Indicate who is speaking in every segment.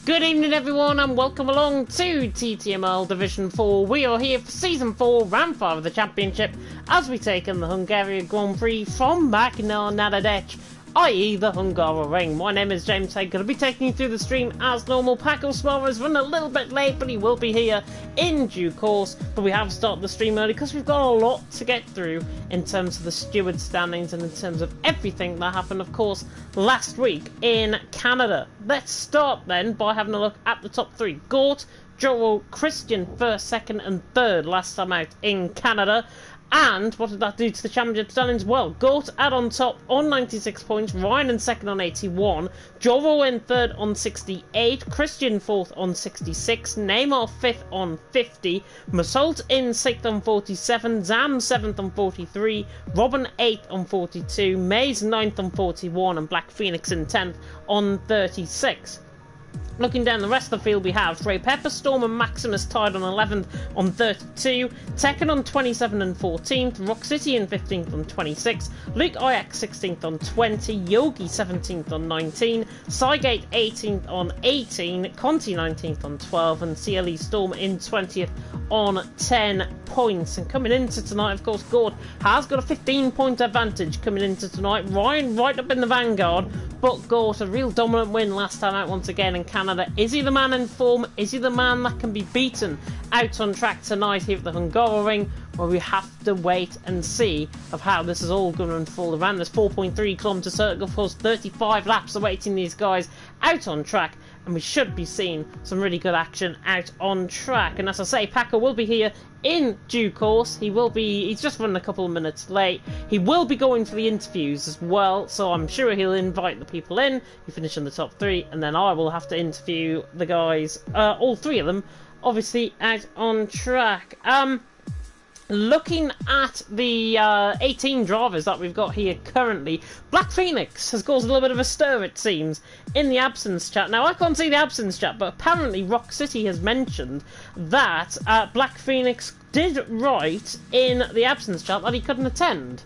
Speaker 1: Good evening everyone and welcome along to TTML Division 4. We are here for Season 4, Round 5 of the Championship as we take on the Hungarian Grand Prix from Magna Nadadec, i.e. the Hungaroring. My name is James. I'm going to be taking you through the stream as normal. Paco Suarez run a little bit late, but he will be here in due course. But we have started the stream early because we've got a lot to get through in terms of the steward standings and in terms of everything that happened, of course, last week in Canada. Let's start then by having a look at the top three. Gort, Joel, Christian, first, second and third last time out in Canada. And what did that do to the championship standings? Well, Gort out on top on 96 points, Ryan in second on 81, Joro in third on 68, Christian fourth on 66, Neymar fifth on 50, Masolt in sixth on 47, Zam seventh on 43, Robin eighth on 42, Mays ninth on 41, and Black Phoenix in 10th on 36. Looking down the rest of the field, we have Ray Pepper, Storm and Maximus tied on 11th on 32, Tekken on 27 and 14th, Rock City in 15th on 26, Luke Ajax 16th on 20, Yogi 17th on 19, Cygate 18th on 18, Conti 19th on 12, and CLE Storm in 20th on 10 points. And coming into tonight, of course, Gord has got a 15-point advantage coming into tonight. Ryan right up in the vanguard, but Gord, a real dominant win last time out once again in Canada. Is he the man in form? Is he the man that can be beaten out on track tonight here at the Hungaroring? Well, we have to wait and see of how this is all going to unfold around this 4.3 kilometre circle. Of course, 35 laps awaiting these guys out on track, and we should be seeing some really good action out on track. And as I say, Paco will be here in due course. He's just running a couple of minutes late. He will be going for the interviews as well, so I'm sure he'll invite the people in. He finished in the top three, and then I will have to interview the guys, all three of them, obviously out on track. Looking at the 18 drivers that we've got here currently, Black Phoenix has caused a little bit of a stir, it seems, in the absence chat. Now, I can't see the absence chat, but apparently Rock City has mentioned that Black Phoenix did write in the absence chat that he couldn't attend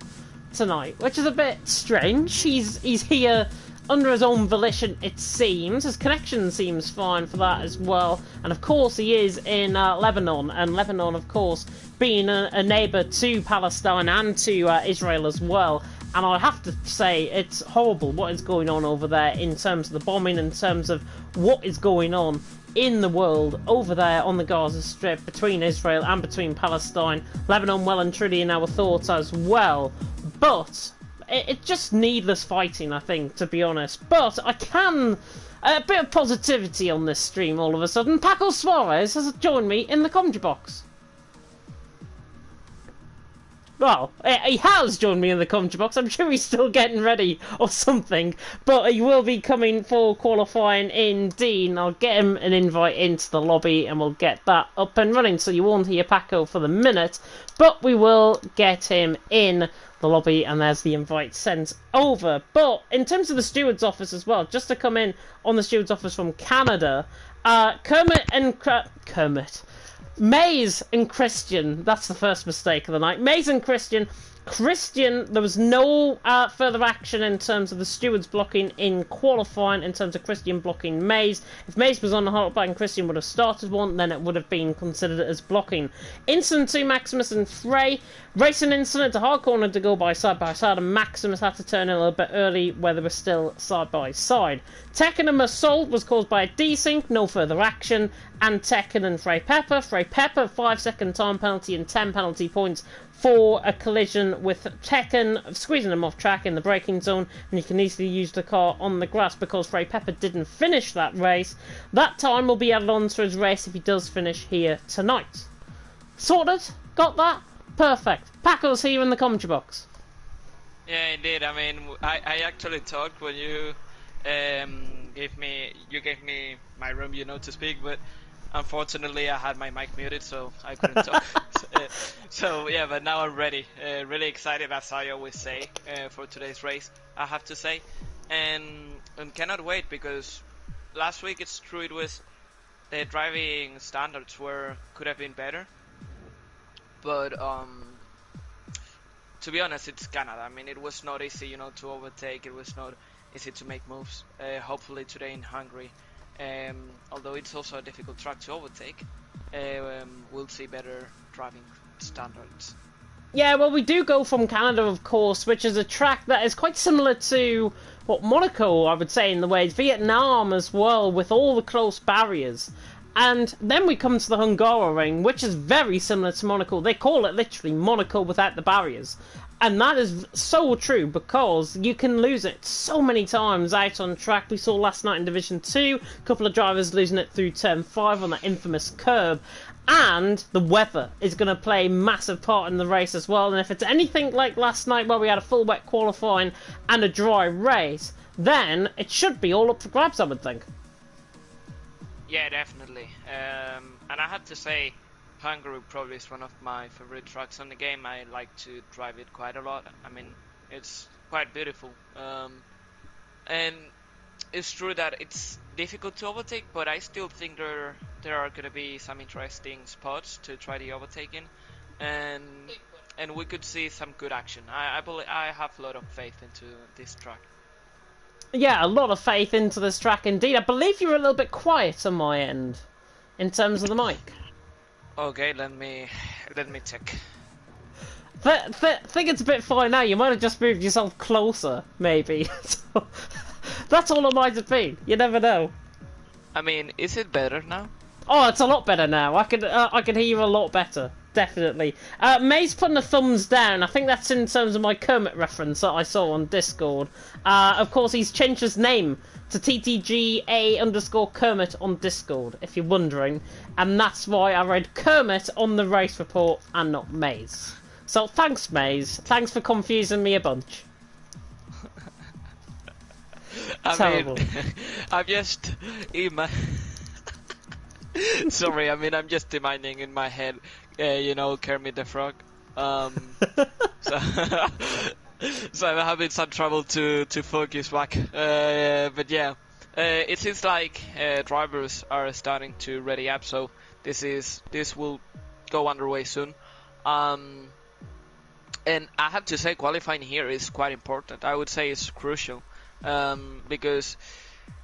Speaker 1: tonight, which is a bit strange. He's here under his own volition, it seems. His connection seems fine for that as well. And of course he is in Lebanon, and Lebanon, of course, being a neighbour to Palestine and to Israel as well. And I have to say, it's horrible what is going on over there in terms of the bombing, in terms of what is going on in the world over there on the Gaza Strip between Israel and between Palestine. Lebanon well and truly in our thoughts as well. But it's just needless fighting, I think, to be honest. But I can... a bit of positivity on this stream all of a sudden. Paco Suarez has joined me in the commentary box. Well, he has joined me in the commentary box. I'm sure he's still getting ready or something. But he will be coming for qualifying indeed. I'll get him an invite into the lobby and we'll get that up and running. So you won't hear Paco for the minute. But we will get him in the lobby, and there's the invite sent over. But in terms of the steward's office as well, just to come in on the steward's office from Canada, Mays and Christian, that's the first mistake of the night. Mays and Christian, there was no further action in terms of the stewards blocking in qualifying, in terms of Christian blocking Mays. If Mays was on the hotback and Christian would have started one, then it would have been considered as blocking. Incident to Maximus and Frey. Racing incident, a hard corner to go by side, and Maximus had to turn in a little bit early where they were still side by side. Tekken and Assault was caused by a desync, no further action, and Tekken and Frey Pepper, 5-second time penalty and 10 penalty points for a collision with Tekken, squeezing him off track in the braking zone, and you can easily use the car on the grass because Frey Pepper didn't finish that race. That time will be added on to his race if he does finish here tonight. Sorted? Got that? Perfect. Paco's here in the commentary box.
Speaker 2: Yeah, indeed. I mean, I actually talked when you gave me my room, to speak, but unfortunately I had my mic muted, so I couldn't talk. So yeah, but now I'm ready. Really excited, as I always say, for today's race, I have to say, and cannot wait, because last week it's true it was the driving standards could have been better. But to be honest, it's Canada. I mean, it was not easy, to overtake. It was not easy to make moves. Hopefully today in Hungary, although it's also a difficult track to overtake, we'll see better driving standards.
Speaker 1: Yeah, well, we do go from Canada, of course, which is a track that is quite similar to what Monaco, I would say, in the ways. Vietnam as well, with all the close barriers. And then we come to the Hungarian, which is very similar to Monaco. They call it literally Monaco without the barriers. And that is so true, because you can lose it so many times out on track. We saw last night in Division 2, a couple of drivers losing it through Turn 5 on that infamous curb. And the weather is going to play a massive part in the race as well. And if it's anything like last night where we had a full wet qualifying and a dry race, then it should be all up for grabs, I would think.
Speaker 2: Yeah, definitely. And I have to say, Hungary probably is one of my favorite tracks on the game. I like to drive it quite a lot. I mean, it's quite beautiful. And it's true that it's difficult to overtake, but I still think there are going to be some interesting spots to try the overtaking, and we could see some good action. I have a lot of faith into this track.
Speaker 1: Yeah, a lot of faith into this track indeed. I believe you're a little bit quiet on my end in terms of the mic.
Speaker 2: Okay, let me check.
Speaker 1: Think it's a bit fine now. You might have just moved yourself closer, maybe. So, that's all it might have been. You never know.
Speaker 2: I mean, is it better now?
Speaker 1: Oh, it's a lot better now. I can hear you a lot better. Definitely. May's putting a thumbs down. I think that's in terms of my Kermit reference that I saw on Discord. Of course, he's changed his name to TTGA_Kermit on Discord, if you're wondering. And that's why I read Kermit on the race report and not Maze. So thanks, Maze. Thanks for confusing me a bunch. Terrible.
Speaker 2: I'm just sorry, I mean, I'm just imagining in my head, Kermit the Frog. So I'm having some trouble to focus back. But yeah, it seems like drivers are starting to ready up, so this will go underway soon. And I have to say, qualifying here is quite important. I would say it's crucial, because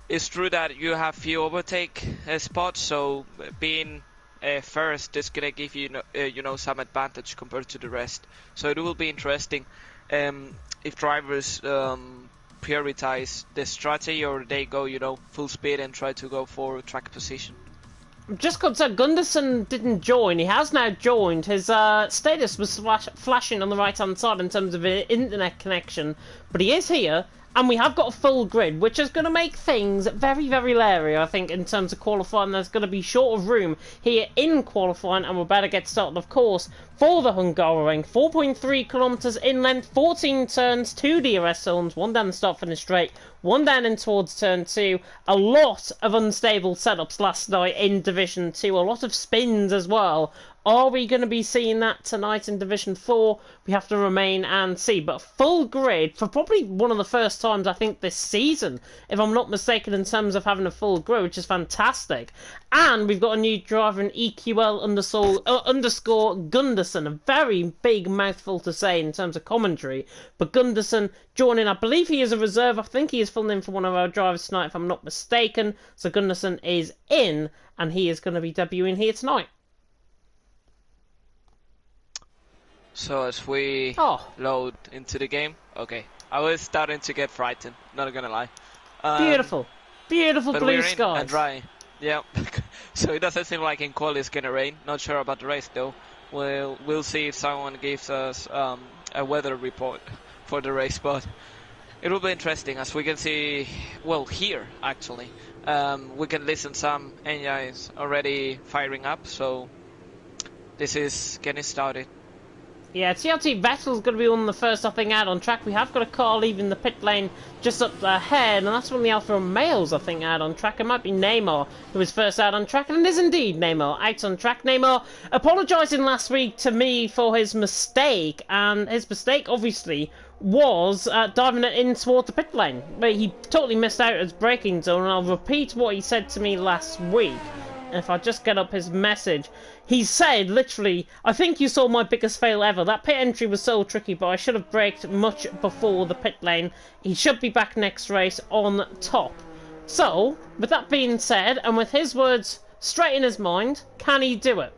Speaker 2: it's true that you have few overtake spots, so being first is gonna give you some advantage compared to the rest. So it will be interesting if drivers prioritize the strategy, or they go full speed and try to go for track position.
Speaker 1: Just concerned, Gunderson didn't join. He has now joined. His status was flashing on the right-hand side in terms of internet connection, but he is here. And we have got a full grid, which is going to make things very, very leery, I think, in terms of qualifying. There's going to be short of room here in qualifying, and we're about to get started, of course, for the Hungarian. 4.3 kilometres in length, 14 turns, 2 DRS zones, 1 down the start-finish straight, 1 down in towards turn 2. A lot of unstable setups last night in Division 2, a lot of spins as well. Are we going to be seeing that tonight in Division 4? We have to remain and see. But full grid for probably one of the first times, I think, this season, if I'm not mistaken, in terms of having a full grid, which is fantastic. And we've got a new driver in EQL _Gunderson. A very big mouthful to say in terms of commentary. But Gunderson joining, I believe he is a reserve. I think he is filling in for one of our drivers tonight, if I'm not mistaken. So Gunderson is in, and he is going to be debuting here tonight.
Speaker 2: So as we load into the game, okay, I was starting to get frightened, not gonna lie.
Speaker 1: Beautiful blue skies.
Speaker 2: And dry, yeah. So it doesn't seem like in quali it's gonna rain. Not sure about the race though. We'll see if someone gives us a weather report for the race, but it will be interesting as we can see. Well, here actually, we can listen some engines already firing up. So this is getting started.
Speaker 1: Yeah, TRT Vettel's going to be on the first, I think, out on track. We have got a car leaving the pit lane just up ahead, and that's one of the Alfa Romeos, I think, out on track. It might be Neymar who was first out on track, and it is indeed Neymar out on track. Neymar apologising last week to me for his mistake, and his mistake, obviously, was diving it in towards the pit lane. But he totally missed out his braking zone, and I'll repeat what he said to me last week. And if I just get up his message, he said, literally, I think you saw my biggest fail ever. That pit entry was so tricky, but I should have braked much before the pit lane. He should be back next race on top. So, with that being said, and with his words straight in his mind, can he do it?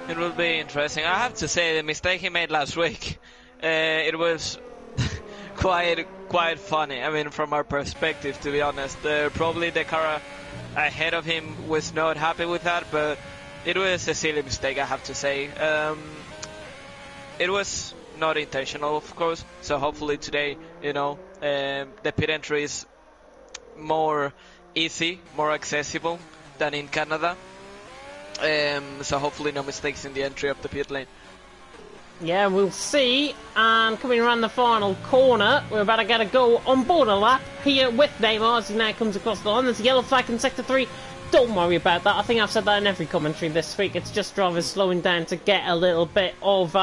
Speaker 2: It will be interesting. I have to say, the mistake he made last week, it was quite funny. I mean, from our perspective, to be honest. Probably the car ahead of him was not happy with that, but it was a silly mistake, I have to say. It was not intentional, of course, so hopefully today, you know, the pit entry is more easy, more accessible than in Canada. So hopefully no mistakes in the entry of the pit lane.
Speaker 1: Yeah, we'll see. And coming around the final corner, we're about to get a go on board a lap here with Neymar as he now comes across the line. There's a yellow flag in Sector 3. Don't worry about that. I think I've said that in every commentary this week. It's just drivers slowing down to get a little bit of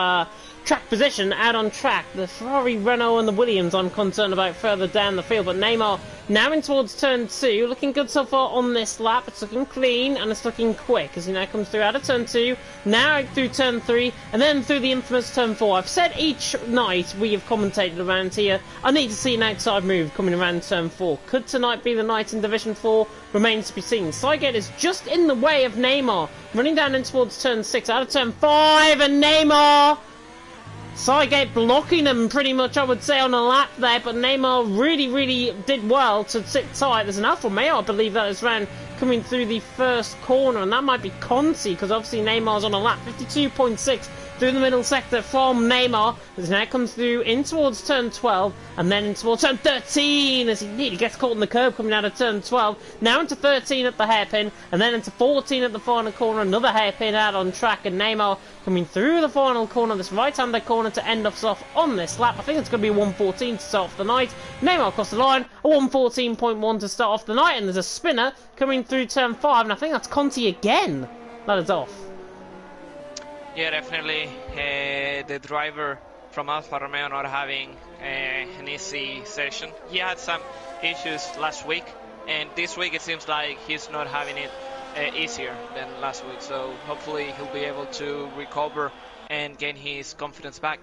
Speaker 1: track position out on track. The Ferrari, Renault and the Williams I'm concerned about further down the field. But Neymar now in towards turn 2. Looking good so far on this lap. It's looking clean and it's looking quick as he now comes through out of turn 2. Now out through turn 3 and then through the infamous turn 4. I've said each night we have commentated around here, I need to see an outside move coming around turn 4. Could tonight be the night in Division 4? Remains to be seen. Seigert is just in the way of Neymar. Running down in towards turn 6 out of turn 5 and Neymar... Seigert blocking him pretty much, I would say, on a lap there, but Neymar really did well to sit tight. There's an Alfa Romeo, I believe, that is round coming through the first corner, and that might be Conti, because obviously Neymar's on a lap. 52.6 through the middle sector from Neymar, as now comes through in towards turn 12, and then in towards turn 13, as he nearly gets caught in the curb coming out of turn 12. Now into 13 at the hairpin, and then into 14 at the final corner, another hairpin out on track, and Neymar coming through the final corner, this right-hander corner to end us off on this lap. I think it's going to be a 1:14 to start off the night. Neymar across the line, a 1:14.1 to start off the night, and there's a spinner coming through turn 5, and I think that's Conti again. That is off.
Speaker 2: Yeah, definitely. The driver from Alfa Romeo not having an easy session. He had some issues last week, and this week it seems like he's not having it easier than last week. So hopefully he'll be able to recover and gain his confidence back.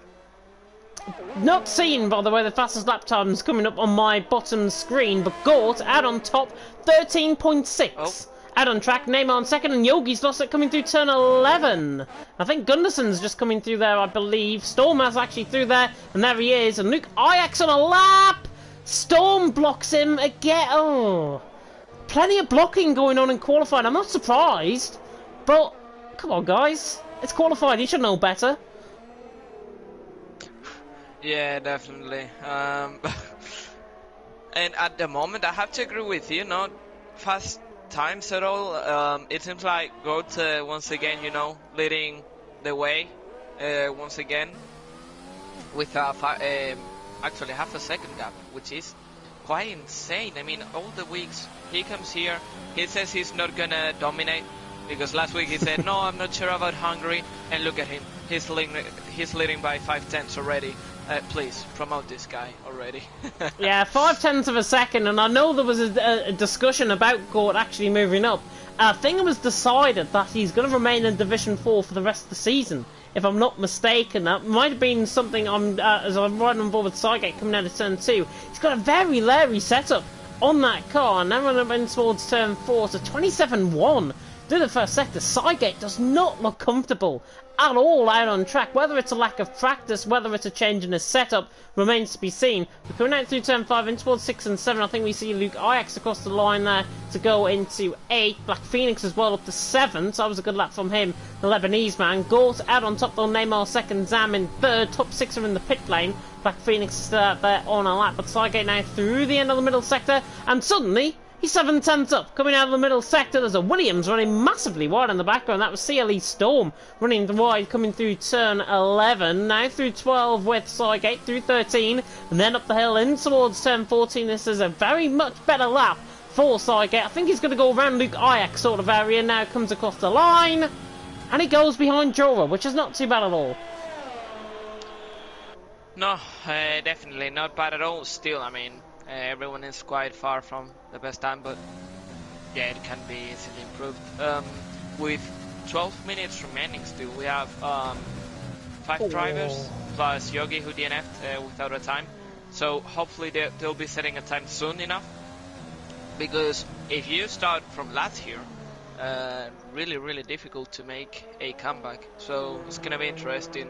Speaker 1: Not seen, by the way, the fastest lap times coming up on my bottom screen, but Gort out on top, 13.6. Oh. Out on track, Neymar on second, and Yogi's lost it coming through turn 11. I think Gunderson's just coming through there, I believe. Stormer's actually through there, and there he is. And Luke Ajax on a lap! Storm blocks him again. Oh, plenty of blocking going on in qualifying. I'm not surprised, but come on, guys. It's qualifying. You should know better.
Speaker 2: Yeah, definitely. And at the moment, I have to agree with you. Not fast times at all. It seems like Goat once again, you know, leading the way once again with actually half a second gap, which is quite insane. I mean, all the weeks he comes here, he says he's not gonna dominate because last week he said no, I'm not sure about Hungary, and look at him, he's leading by 5/10 already. Please promote this guy already.
Speaker 1: Yeah, 5/10 of a second, and I know there was a discussion about Gort actually moving up. I think it was decided that he's going to remain in Division 4 for the rest of the season, if I'm not mistaken. That might have been something as I'm riding on board with Seigert coming out of turn 2. He's got a very leery setup on that car, and now running in towards turn 4 to 27.1. Through the first sector, Seigert does not look comfortable at all out on track. Whether it's a lack of practice, whether it's a change in his setup, remains to be seen. We're coming out through turn 5 in towards 6 and 7. I think we see Luke Ajax across the line there to go into 8. Black Phoenix as well up to 7, so that was a good lap from him, the Lebanese man. Gort out on top though, Neymar second, Zam in third. Top 6 are in the pit lane. Black Phoenix is still out there on a lap, but Seigert now through the end of the middle sector, and suddenly he's 7/10 up. Coming out of the middle sector, there's a Williams running massively wide in the background. That was CLE Storm running wide, coming through turn 11. Now through 12 with Seigert, through 13, and then up the hill in towards turn 14. This is a very much better lap for Seigert. I think he's going to go around Luke Ajax sort of area. Now comes across the line, and he goes behind Jora, which is not too bad at all.
Speaker 2: No, definitely not bad at all. Still, I mean, everyone is quite far from the best time, but yeah, it can be easily improved. With 12 minutes remaining still, we have 5 drivers plus Yogi who DNF'd without a time. So hopefully they'll be setting a time soon enough. Because if you start from last year, really, really difficult to make a comeback. So it's gonna be interesting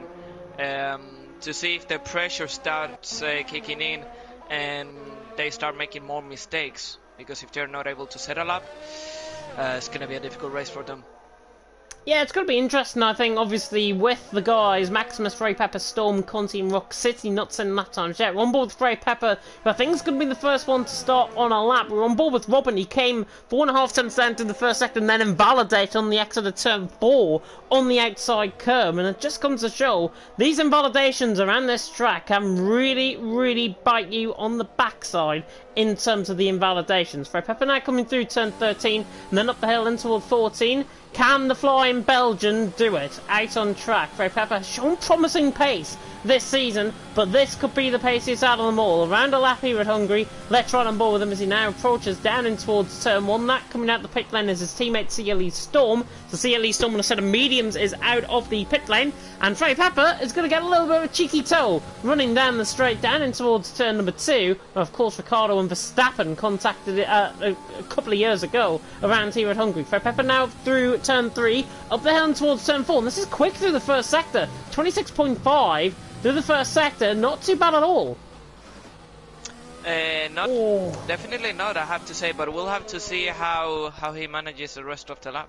Speaker 2: to see if the pressure starts kicking in and they start making more mistakes. Because if they're not able to settle up, it's gonna be a difficult race for them.
Speaker 1: Yeah, it's going to be interesting, I think, obviously, with the guys, Maximus, Frey Pepper, Storm, Conti and Rock City not sending lap times yet. We're on board with Frey Pepper, who I think is going to be the first one to start on a lap. We're on board with Robin. He came 4.5 tenths down to the first sector and then invalidate on the exit of turn 4 on the outside curb. And it just comes to show, these invalidations around this track can really, really bite you on the backside in terms of the invalidations. Frey Pepper now coming through turn 13 and then up the hill into 14. Can the flying Belgian do it? Out on track. Frey Pepper has shown promising pace this season, but this could be the paciest out of them all. Around a lap here at Hungary. Let's ride on board with him as he now approaches down in towards turn 1. That coming out the pit lane is his teammate CLE Storm. So CLE Storm on a set of mediums is out of the pit lane. And Frey Pepper is going to get a little bit of a cheeky toe running down the straight down in towards turn number 2. And of course Ricardo and Verstappen contacted it a couple of years ago around here at Hungary. Frey Pepper now through turn 3, up the hill and towards turn 4. And this is quick through the first sector. 26.5 through the first sector. Not too bad at all.
Speaker 2: Definitely not, I have to say, but we'll have to see how he manages the rest of the lap.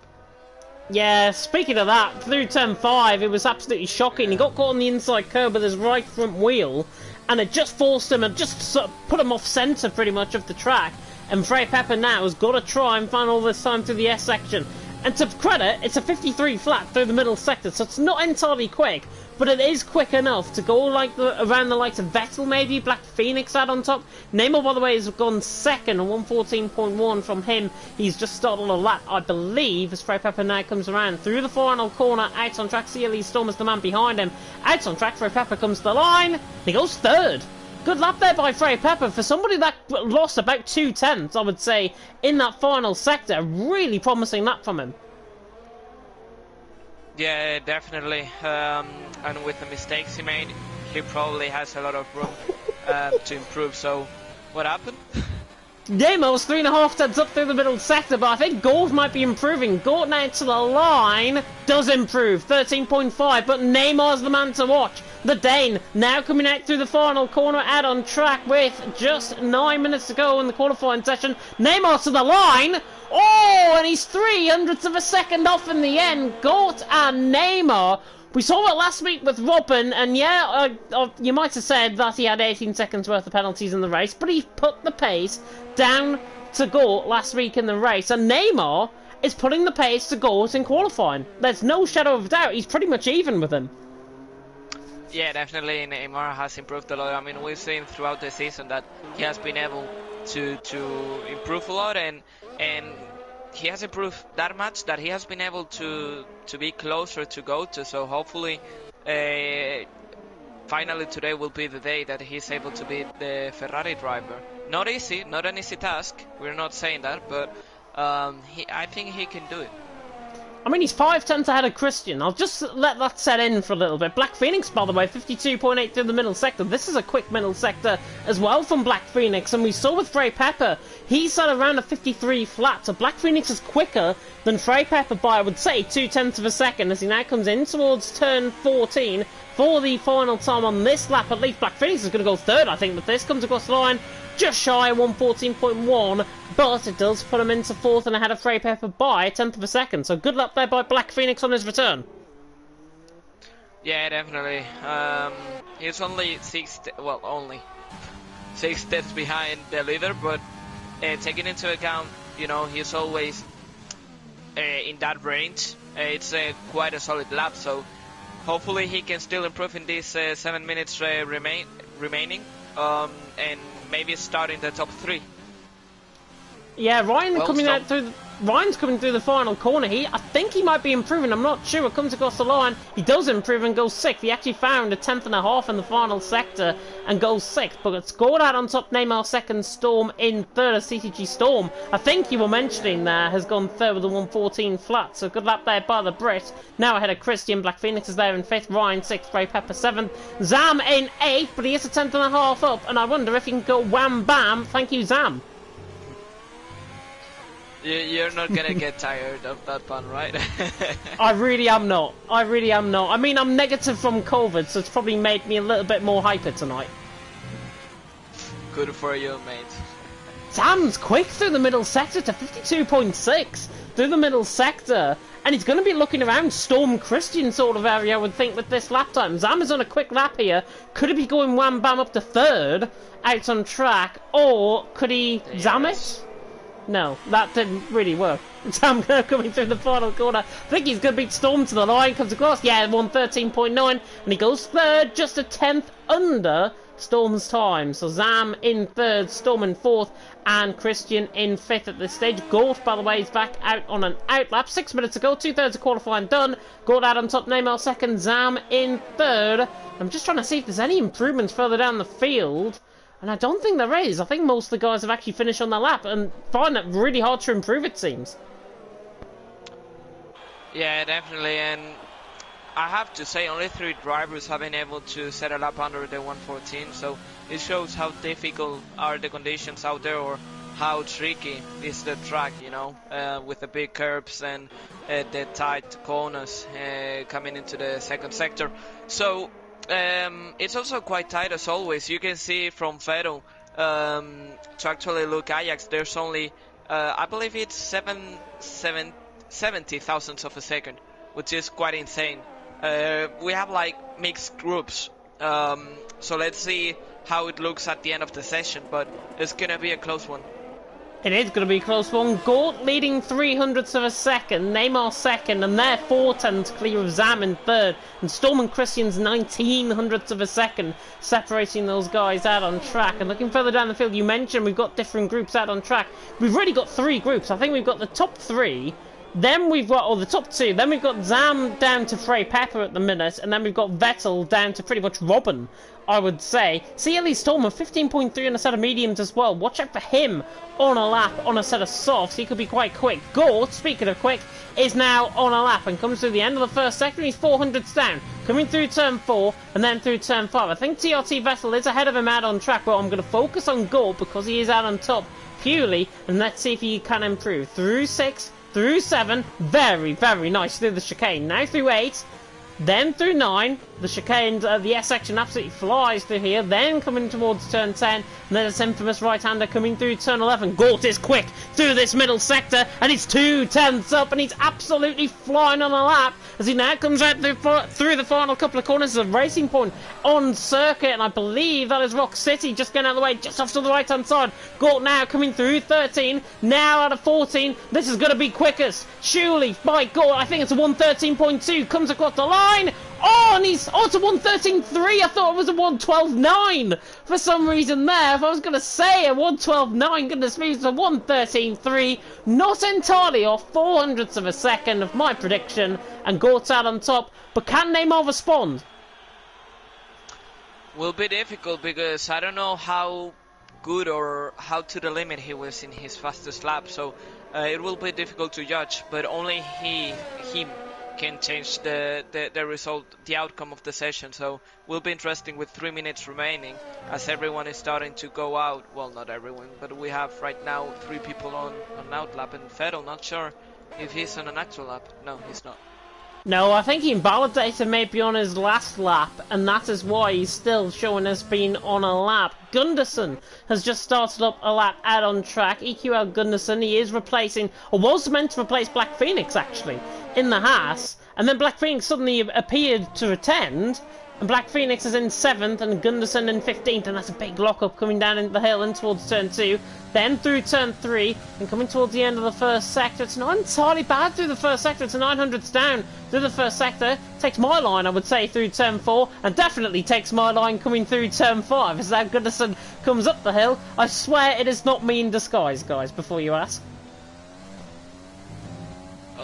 Speaker 1: Yeah, speaking of that, through turn 5, it was absolutely shocking. He got caught on the inside curb with his right front wheel, and it just forced him and just sort of put him off centre pretty much of the track. And Frey Pepper now has got to try and find all this time through the S section. And to credit, it's a 53 flat through the middle sector, so it's not entirely quick, but it is quick enough to go like around the likes of Vettel maybe, Black Phoenix out on top. Neymar, by the way, has gone second, 114.1 from him. He's just started on a lap, I believe, as Frey Pepper now comes around through the final corner, out on track. CLE Storm is the man behind him. Out on track, Frey Pepper comes to the line. He goes third. Good lap there by Frey Pepper for somebody that lost about 2 tenths, I would say, in that final sector. Really promising lap from him.
Speaker 2: Yeah, definitely. And with the mistakes he made, he probably has a lot of room to improve. So, what happened?
Speaker 1: Neymar 3.5 tenths up through the middle sector, but I think Gort might be improving. Gort now to the line does improve, 13.5, but Neymar's the man to watch. The Dane now coming out through the final corner, out on track with just 9 minutes to go in the qualifying session. Neymar to the line. Oh, and he's 0.03 of a second off in the end. Gort and Neymar. We saw it last week with Robin, and yeah, you might have said that he had 18 seconds worth of penalties in the race, but he put the pace down to Gort last week in the race, and Neymar is putting the pace to Gort in qualifying. There's no shadow of doubt, he's pretty much even with him.
Speaker 2: Yeah, definitely Neymar has improved a lot. I mean, we've seen throughout the season that he has been able to improve a lot, and he has improved that much that he has been able to be closer to Goto. So hopefully, finally today will be the day that he's able to beat the Ferrari driver. Not easy, not an easy task. We're not saying that, but I think he can do it.
Speaker 1: I mean, he's 5 tenths ahead of Christian. I'll just let that set in for a little bit. Black Phoenix, by the way, 52.8 through the middle sector. This is a quick middle sector as well from Black Phoenix. And we saw with Frey Pepper, he's at around a 53 flat. So Black Phoenix is quicker than Frey Pepper by, I would say, 0.2 of a second as he now comes in towards turn 14 for the final time on this lap. At least Black Phoenix is going to go third, I think, but this comes across the line just shy of 114.1, but it does put him into fourth and ahead of Frey Pepper by 1/10 of a second. So good luck there by Black Phoenix on his return.
Speaker 2: Yeah, definitely. He's only only 6 tenths behind the leader, but taking into account, you know, he's always in that range. It's quite a solid lap, so hopefully he can still improve in these 7 minutes remaining, and maybe start in the top 3.
Speaker 1: Yeah, Ryan coming out through Ryan's coming through the final corner here. I think he might be improving. I'm not sure. It comes across the line. He does improve and goes 6th. He actually found a 10th and a half in the final sector and goes 6th. But it's scored out on top. Neymar 2nd, Storm in 3rd as CTG Storm, I think you were mentioning there, has gone 3rd with a 114 flat. So good lap there by the Brit. Now ahead of Christian. Black Phoenix is there in 5th. Ryan 6th. Ray Pepper 7th. Zam in 8th. But he is a 10th and a half up. And I wonder if he can go wham bam. Thank you, Zam.
Speaker 2: You're not gonna get tired of that pun, right?
Speaker 1: I really am not. I really am not. I mean, I'm negative from COVID, so it's probably made me a little bit more hyper tonight.
Speaker 2: Good for you, mate.
Speaker 1: Sam's quick through the middle sector to 52.6 through the middle sector, and he's going to be looking around Storm Christian sort of area, I would think, with this lap time. Zam is on a quick lap here. Could he be going wham bam up to 3rd out on track, or could he Zam it? No, that didn't really work. Sam coming through the final corner. I think he's going to beat Storm to the line. Comes across, yeah, 113.9. And he goes 3rd, just a 10th under Storm's time. So Zam in 3rd, Storm in 4th, and Christian in 5th at this stage. Gort, by the way, is back out on an outlap. 6 minutes ago, 2/3 of qualifying done. Gort out on top, Neymar 2nd, Zam in 3rd. I'm just trying to see if there's any improvements further down the field. And I don't think there is. I think most of the guys have actually finished on their lap and find it really hard to improve, it seems.
Speaker 2: Yeah, definitely. And I have to say, only 3 drivers have been able to set a lap under the 114. So it shows how difficult are the conditions out there, or how tricky is the track, you know, with the big curves and the tight corners coming into the second sector. So it's also quite tight as always. You can see from Vettel to actually look Ajax, there's only I believe it's 70 thousandths of a second, which is quite insane. We have like mixed groups, so let's see how it looks at the end of the session, but it's gonna be a close one.
Speaker 1: It is going to be a close one. Gort leading 300ths of a second, Neymar 2nd, and they're 4/10 clear of Zam in 3rd, and Storm and Christian's 1900ths of a second, separating those guys out on track. And looking further down the field, you mentioned we've got different groups out on track. We've really got 3 groups. I think we've got the top 3, then we've got, or the top 2, then we've got Zam down to Frey Pepper at the minute, and then we've got Vettel down to pretty much Robin, I would say. CLE Storm of 15.3 on a set of mediums as well. Watch out for him on a lap on a set of softs. He could be quite quick. Gort, speaking of quick, is now on a lap and comes through the end of the first sector. He's 400ths down, coming through turn 4 and then through turn 5. I think TRT Vettel is ahead of him out on track, but I'm going to focus on Gort because he is out on top purely, and let's see if he can improve. Through 6, through 7, very, very nice through the chicane. Now through 8, then through 9, the chicane, the S section absolutely flies through here, then coming towards turn 10, and then this infamous right-hander coming through turn 11. Gort is quick through this middle sector, and he's 2/10ths up, and he's absolutely flying on a lap, as he now comes out through the final couple of corners of Racing Point on circuit, and I believe that is Rock City just getting out of the way, just off to the right-hand side. Gort now coming through 13, now out of 14, this is going to be quickest, surely, by Gort, I think it's a 113.2, comes across the line. Oh, and he's to 113.3. I thought it was a 112.9 for some reason there. If I was going to say a 112.9, goodness me, it's a 113.3. Not entirely off, 400ths of a second of my prediction, and Gort's out on top. But can Neymar respond?
Speaker 2: Will be difficult because I don't know how good or how to the limit he was in his fastest lap, so it will be difficult to judge. But only him can change the result, the outcome of the session. So will be interesting with 3 minutes remaining, as everyone is starting to go out. Well, not everyone, but we have right now 3 people on outlap, and Vettel, not sure if he's on an actual lap. No, he's not.
Speaker 1: No, I think he invalidated maybe on his last lap, and that is why he's still showing us being on a lap. Gunderson has just started up a lap out on track. EQL Gunderson, he is replacing, or was meant to replace Black Phoenix actually, in the Haas, and then Black Phoenix suddenly appeared to attend, and Black Phoenix is in 7th and Gunderson in 15th, and that's a big lock-up coming down into the hill and towards turn 2, then through turn 3, and coming towards the end of the first sector. It's not entirely bad through the first sector, it's a 900ths down through the first sector. Takes my line, I would say, through turn 4, and definitely takes my line coming through turn 5, as that Gunderson comes up the hill. I swear it is not me in disguise, guys, before you ask.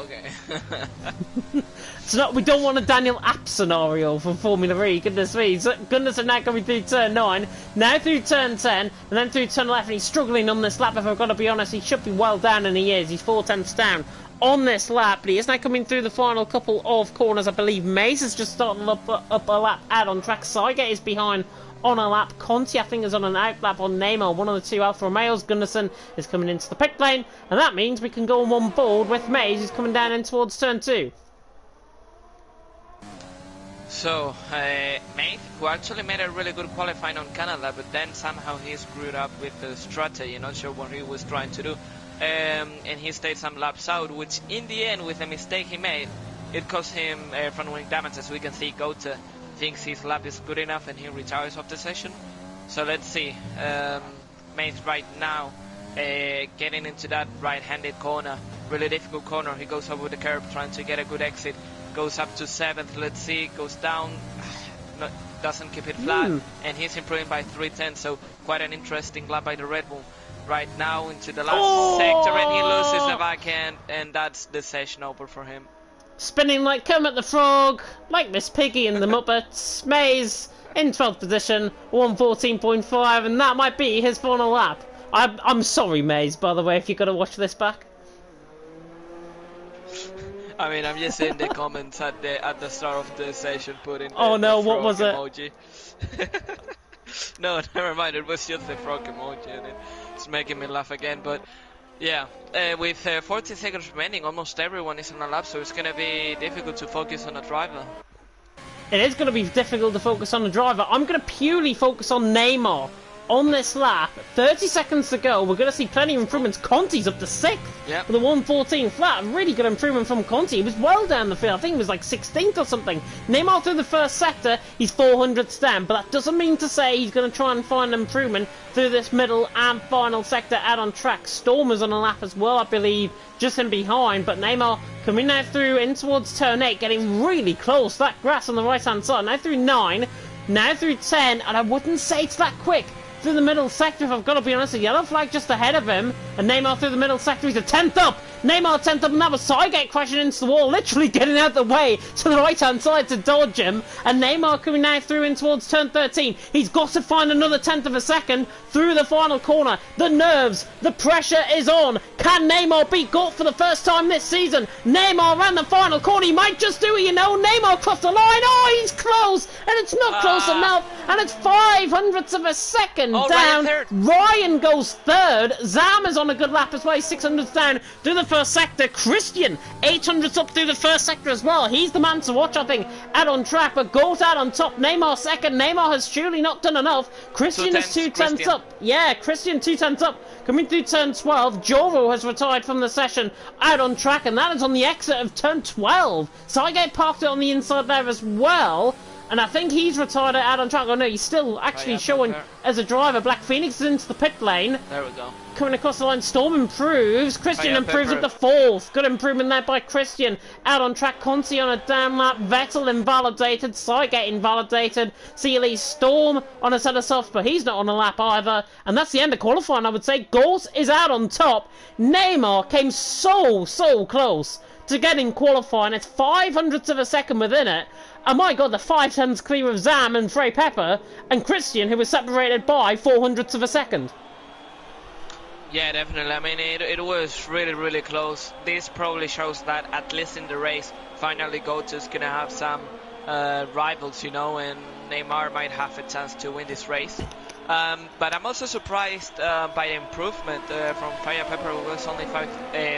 Speaker 2: okay.
Speaker 1: It's not. We don't want a Daniel App scenario for Formula 3. Goodness me. So Gunnarsson now coming through turn 9, now through turn 10, and then through turn 11. He's struggling on this lap. If I've got to be honest, he should be well down, and he is. He's 4/10 down on this lap, but he is now coming through the final couple of corners. I believe Mays has just started up a lap out on track. Saigate is behind on a lap. Conti, I think, is on an out lap on Neymar, one of the two Alfa Romeos. Gunnarsson is coming into the pit lane, and that means we can go on one board with Mays, who's coming down in towards turn 2.
Speaker 2: So, Mays, who actually made a really good qualifying on Canada, but then somehow he screwed up with the strategy, not sure what he was trying to do. And he stayed some laps out, which in the end, with a mistake he made, it cost him front wing damage. As we can see, Gota thinks his lap is good enough and he retires off the session. So let's see. Mays right now getting into that right-handed corner, really difficult corner. He goes over the curb trying to get a good exit, goes up to 7th, let's see, goes down, no, doesn't keep it flat, and he's improving by 3/10, so quite an interesting lap by the Red Bull. Right now into the last sector, and he loses the backhand, and that's the session over for him.
Speaker 1: Spinning like Kermit the Frog, like Miss Piggy and the Muppets. Mays in 12th position, 1:14.5, and that might be his final lap. I'm sorry, Mays, by the way, if you're going to watch this back.
Speaker 2: I mean, I'm just in the comments at the start of the session putting
Speaker 1: oh no,
Speaker 2: the
Speaker 1: what was it?
Speaker 2: Emoji. No, never mind, it was just the frog emoji, and it's making me laugh again. But yeah, with 40 seconds remaining, almost everyone is on a lap, so it's going to be difficult to focus on a driver.
Speaker 1: It is going to be difficult to focus on the driver. I'm going to purely focus on Neymar. On this lap, 30 seconds to go, we're going to see plenty of improvements. Conti's up to 6th with a 1:14 flat. Really good improvement from Conti. He was well down the field. I think it was like 16th or something. Neymar through the first sector, he's 400ths down, but that doesn't mean to say he's going to try and find improvement through this middle and final sector out on track. Storm is on a lap as well, I believe, just in behind, but Neymar coming now through in towards turn 8, getting really close. That grass on the right-hand side, now through 9, now through 10, and I wouldn't say it's that quick. Through the middle sector, if I've got to be honest, a yellow flag just ahead of him, and Neymar through the middle sector, he's a 10th up. Neymar 10th up, and that was Saigate crashing into the wall, literally getting out the way to the right-hand side to dodge him, and Neymar coming now through in towards turn 13. He's got to find another 10th of a second through the final corner. The nerves, the pressure is on. Can Neymar beat Gort for the first time this season? Neymar ran the final corner, he might just do it, you know. Neymar crossed the line, oh, he's close, and it's not close enough, and it's 500ths of a second down. Ryan goes 3rd. Zam is on a good lap as well, he's 600ths down through the first sector. Christian 800ths up through the first sector as well. He's the man to watch, I think, out on track, but goes out on top. Neymar 2nd. Neymar has surely not done enough. Christian is 2/10 up. Yeah, Christian 2/10 up. Coming through turn 12, Joro has retired from the session out on track, and that is on the exit of turn 12. Saigate parked it on the inside there as well. And I think he's retired out on track. Oh no, he's still actually showing as a driver. Black Phoenix is into the pit lane.
Speaker 2: There we go.
Speaker 1: Coming across the line, Storm improves. Christian improves up to 4th. Good improvement there by Christian. Out on track, Conti on a down lap. Vettel invalidated. Saigate invalidated. CLE Storm on a set of softs, but he's not on a lap either. And that's the end of qualifying, I would say. Gort is out on top. Neymar came so close to getting qualifying. It's 500ths of a second within it. And my god, the 5/10s clear of Zam and Frey Pepper, and Christian, who was separated by 400ths of a second.
Speaker 2: Yeah, definitely. I mean, it was really close. This probably shows that at least in the race, finally Gota's gonna have some rivals, you know, and Neymar might have a chance to win this race. But I'm also surprised by the improvement from Frey Pepper, who was only 5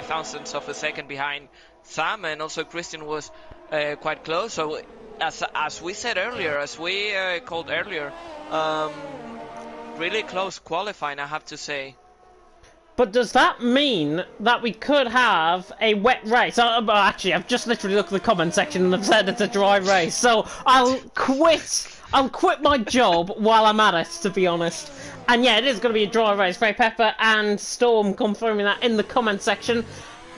Speaker 2: thousandths of a second behind Sam, and also Christian was quite close. So as we said earlier, as we called earlier, really close qualifying, I have to say.
Speaker 1: But does that mean that we could have a wet race? Actually, I've just literally looked at the comment section and they've said it's a dry race. So I'll quit my job while I'm at it, to be honest. And yeah, it is going to be a dry race. Frey Pepper and Storm confirming that in the comment section.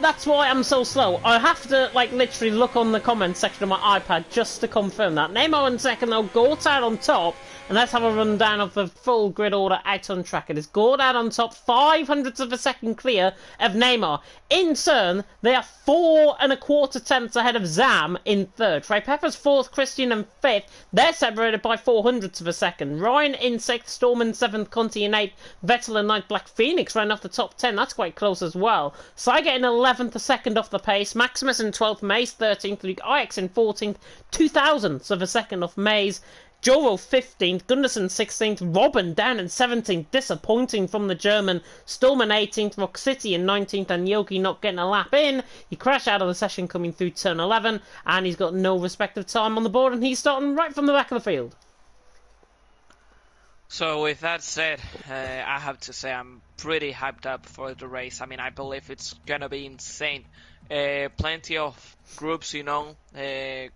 Speaker 1: that's why I'm so slow. I have to, like, literally look on the comments section of my iPad just to confirm that. Neymar in second, though. Gortad on top. And let's have a rundown of the full grid order out on track. It is Gortad on top, 0.05 of a second clear of Neymar. In turn, they are 4 1/4 tenths ahead of Zam in third. Frey Pepper's fourth, Christian in fifth. They're separated by 0.04 of a second. Ryan in sixth, Storm in seventh, Conti in eighth, Vettel in ninth, Black Phoenix ran off the top 10. That's quite close as well. Saiga in 11th, a second off the pace. Maximus in 12th, Maze 13th, Luke Ix in 14th, 0.02 of a second off Maze. Joro 15th, Gunderson 16th, Robin down in 17th, disappointing from the German, Storman 18th, Rock City in 19th, and Yogi not getting a lap in. He crashed out of the session coming through turn 11, and he's got no respective time on the board, and he's starting right from the back of the field.
Speaker 2: So with that said, I have to say I'm pretty hyped up for the race. I mean, I believe it's gonna be insane. Plenty of groups, you know,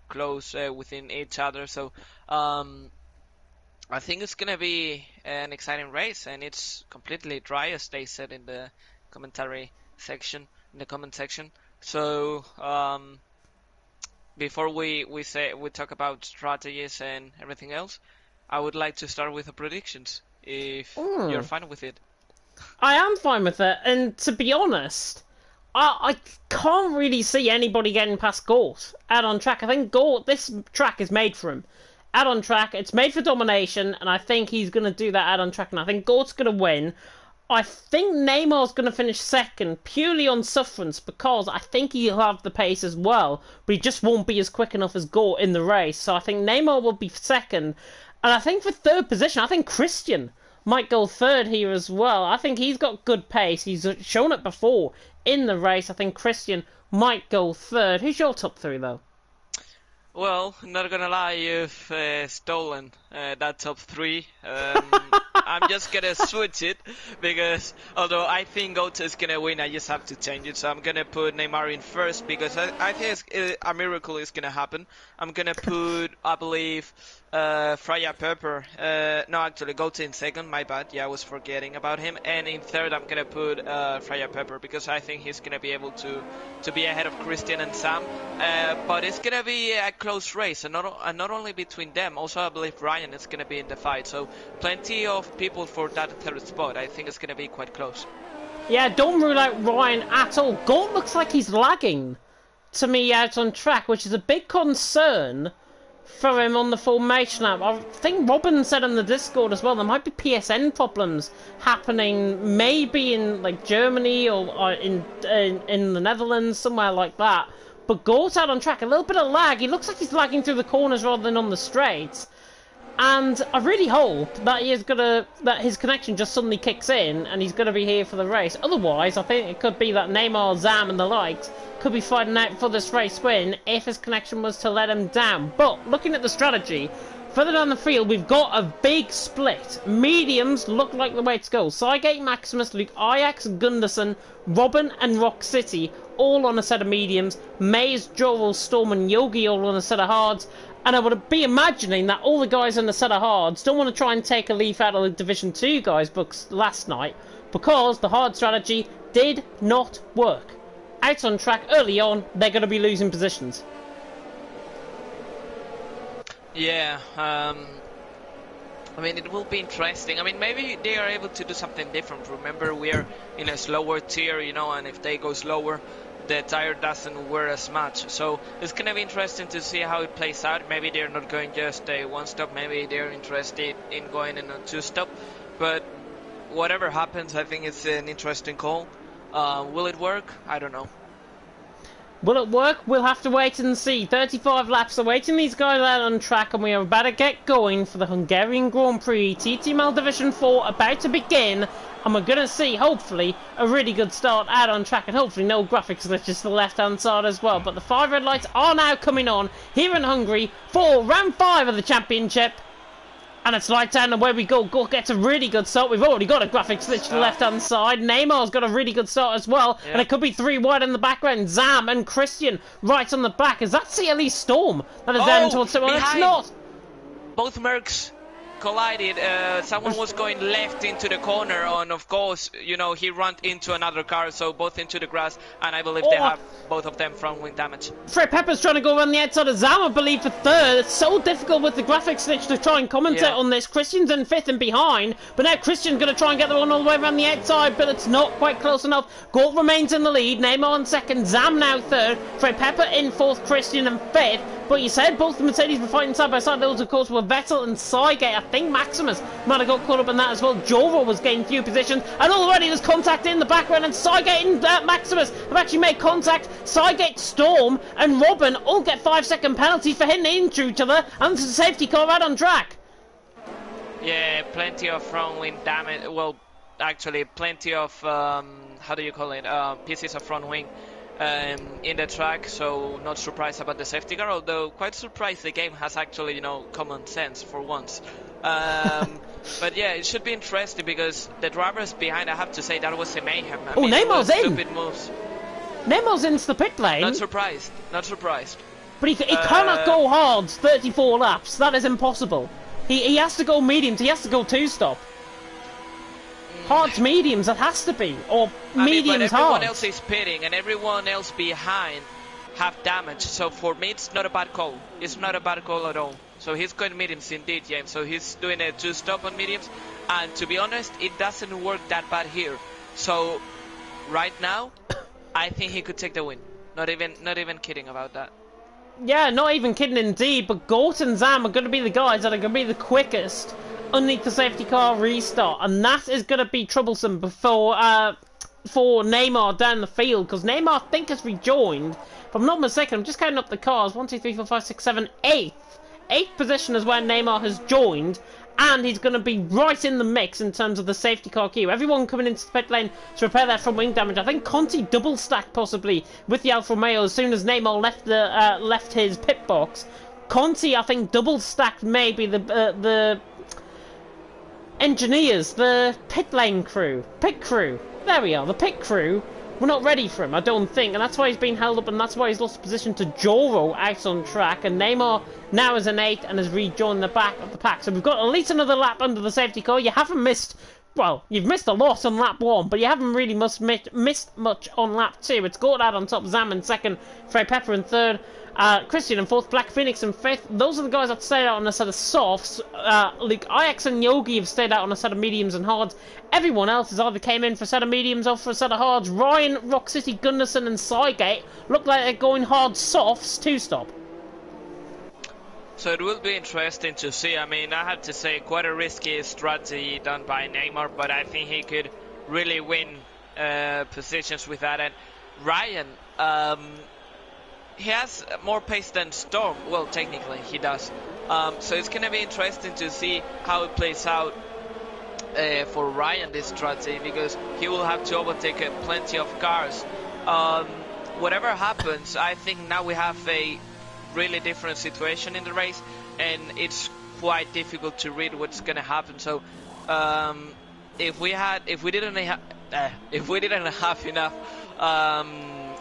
Speaker 2: close within each other. So I think it's gonna be an exciting race, and it's completely dry, as they said in the commentary section, in the comment section. So before we talk about strategies and everything else, I would like to start with the predictions, if you're fine with it.
Speaker 1: I am fine with it, and to be honest, I can't really see anybody getting past Gort out on track. I think Gort, this track is made for him. Out on track, it's made for domination, and I think he's going to do that out on track, and I think Gort's going to win. I think Neymar's going to finish second, purely on sufferance, because I think he'll have the pace as well, but he just won't be as quick enough as Gort in the race. So I think Neymar will be second, and I think for third position, I think Christian might go third here as well. I think he's got good pace. He's shown it before in the race. I think Christian might go third. Who's your top three, though?
Speaker 2: Well, not gonna lie, you've stolen that top three. I'm just gonna switch it, because although I think Goat is gonna win, I just have to change it. So I'm gonna put Neymar in first, because I think a miracle is gonna happen. I'm gonna put, I believe, Freya Pepper. No, actually, Goat in second. My bad. Yeah, I was forgetting about him. And in third, I'm gonna put Freya Pepper, because I think he's gonna be able to be ahead of Christian and Sam. But it's gonna be a close race, and not only between them. Also, I believe Ryan is gonna be in the fight. So plenty of people for that third spot. I think it's gonna be quite close.
Speaker 1: Yeah, don't rule out Ryan at all. Gort looks like he's lagging to me out on track, which is a big concern for him on the formation lap. I think Robin said in the Discord as well, there might be PSN problems happening, maybe in like Germany or in the Netherlands, somewhere like that. But Gort out on track, a little bit of lag. He looks like he's lagging through the corners rather than on the straights. And I really hope that that his connection just suddenly kicks in and he's gonna be here for the race. Otherwise, I think it could be that Neymar, Zam, and the likes could be fighting out for this race win if his connection was to let him down. But looking at the strategy, further down the field, we've got a big split. Mediums look like the way to go. Cygate, Maximus, Luke, Ajax, Gunderson, Robin, and Rock City all on a set of mediums. Maze, Joel, Storm, and Yogi all on a set of hards. And I would be imagining that all the guys in the set of hards don't want to try and take a leaf out of the Division 2 guys' books last night, because the hard strategy did not work. Out on track early on, they're going to be losing positions.
Speaker 2: Yeah, I mean, it will be interesting. I mean, maybe they are able to do something different. Remember, we are in a slower tier, you know, and if they go slower, the tire doesn't wear as much. So it's going to be interesting to see how it plays out. Maybe they're not going just a one-stop. Maybe they're interested in going in a two-stop. But whatever happens, I think it's an interesting call. Will it work? I don't know.
Speaker 1: Will it work? We'll have to wait and see. 35 laps awaiting these guys out on track, and we are about to get going for the Hungarian Grand Prix. TTML Division 4 about to begin, and we're going to see, hopefully, a really good start out on track, and hopefully no graphics glitches to the left-hand side as well. But the 5 red lights are now coming on here in Hungary for round 5 of the championship. And it's lights out and away we go. Gort gets a really good start. We've already got a graphics glitch to the left-hand side. Neymar's got a really good start as well. Yeah. And it could be 3 wide in the background. Zam and Christian right on the back. Is that CLE Storm that is down towards someone? It's not.
Speaker 2: Both Mercs collided. Someone was going left into the corner, and of course, you know, he ran into another car, so both into the grass, and I believe they have both of them front wing damage.
Speaker 1: Fred Pepper's trying to go around the outside of Zam, I believe, for third. It's so difficult with the graphics glitch to try and commentate on this. Christian's in fifth and behind, but now Christian's going to try and get the one all the way around the outside, but it's not quite close enough. Gort remains in the lead, Neymar in second, Zam now third, Fred Pepper in fourth, Christian in fifth. But you said both the Mercedes were fighting side by side. Those, of course, were Vettel and Cygate. I think Maximus might have got caught up in that as well. Joro was getting few positions, and already there's contact in the background, and Cygate and Maximus have actually made contact. Cygate, Storm, and Robin all get 5-second penalties for hitting into each other, and there's a safety car out on track.
Speaker 2: Yeah, plenty of front wing damage. Well, actually, plenty of how do you call it? Pieces of front wing. In the track, so not surprised about the safety car, although quite surprised the game has actually, you know, common sense for once. But yeah, it should be interesting because the drivers behind, I have to say, that was a mayhem. I mean,
Speaker 1: Neymar's in!
Speaker 2: Stupid moves.
Speaker 1: Neymar's into the pit lane.
Speaker 2: Not surprised, not surprised.
Speaker 1: But he cannot go hard 34 laps, that is impossible. He has to go mediums, he has to go two-stop. Hards, mediums, that has to be. Or mediums,
Speaker 2: but everyone
Speaker 1: hards.
Speaker 2: else is pitting and everyone else behind have damage. So for me, it's not a bad call. It's not a bad call at all. So he's going mediums indeed, James. So he's doing a two-stop on mediums. And to be honest, it doesn't work that bad here. So right now, I think he could take the win. Not even kidding about that.
Speaker 1: Yeah, not even kidding indeed. But Gort and Zam are going to be the guys that are going to be the quickest underneath the safety car restart, and that is going to be troublesome for Neymar down the field, because Neymar, I think, has rejoined. If I'm not mistaken, I'm just counting up the cars. 1, 2, 3, 4, 5, 6, 7, 8th. 8th position is where Neymar has joined, and he's going to be right in the mix in terms of the safety car queue. Everyone coming into the pit lane to repair their front wing damage. I think Conti double stacked possibly with the Alfa Romeo as soon as Neymar left his pit box. Conti, I think, double stacked maybe the engineers, the pit lane crew, pit crew, there we are, the pit crew were not ready for him, I don't think, and that's why he's been held up, and that's why he's lost position to Joro out on track, and Neymar now is an 8 and has rejoined the back of the pack. So we've got at least another lap under the safety car. You haven't missed, well, you've missed a lot on lap 1, but you haven't really missed much on lap 2. It's Gort out on top, Zam in second, Fred Pepper in third, Christian in fourth, Black Phoenix in fifth. Those are the guys that stayed out on a set of softs. Luke Ajax and Yogi have stayed out on a set of mediums and hards. Everyone else has either came in for a set of mediums or for a set of hards. Ryan, Rock City, Gunderson and Cygate look like they're going hard softs two-stop.
Speaker 2: So it will be interesting to see. I mean, I have to say, quite a risky strategy done by Neymar, but I think he could really win positions with that. And Ryan, he has more pace than Storm. Well, technically, he does. So it's going to be interesting to see how it plays out for Ryan, this strategy, because he will have to overtake plenty of cars. Whatever happens, I think now we have a really different situation in the race, and it's quite difficult to read what's going to happen. So if we didn't have enough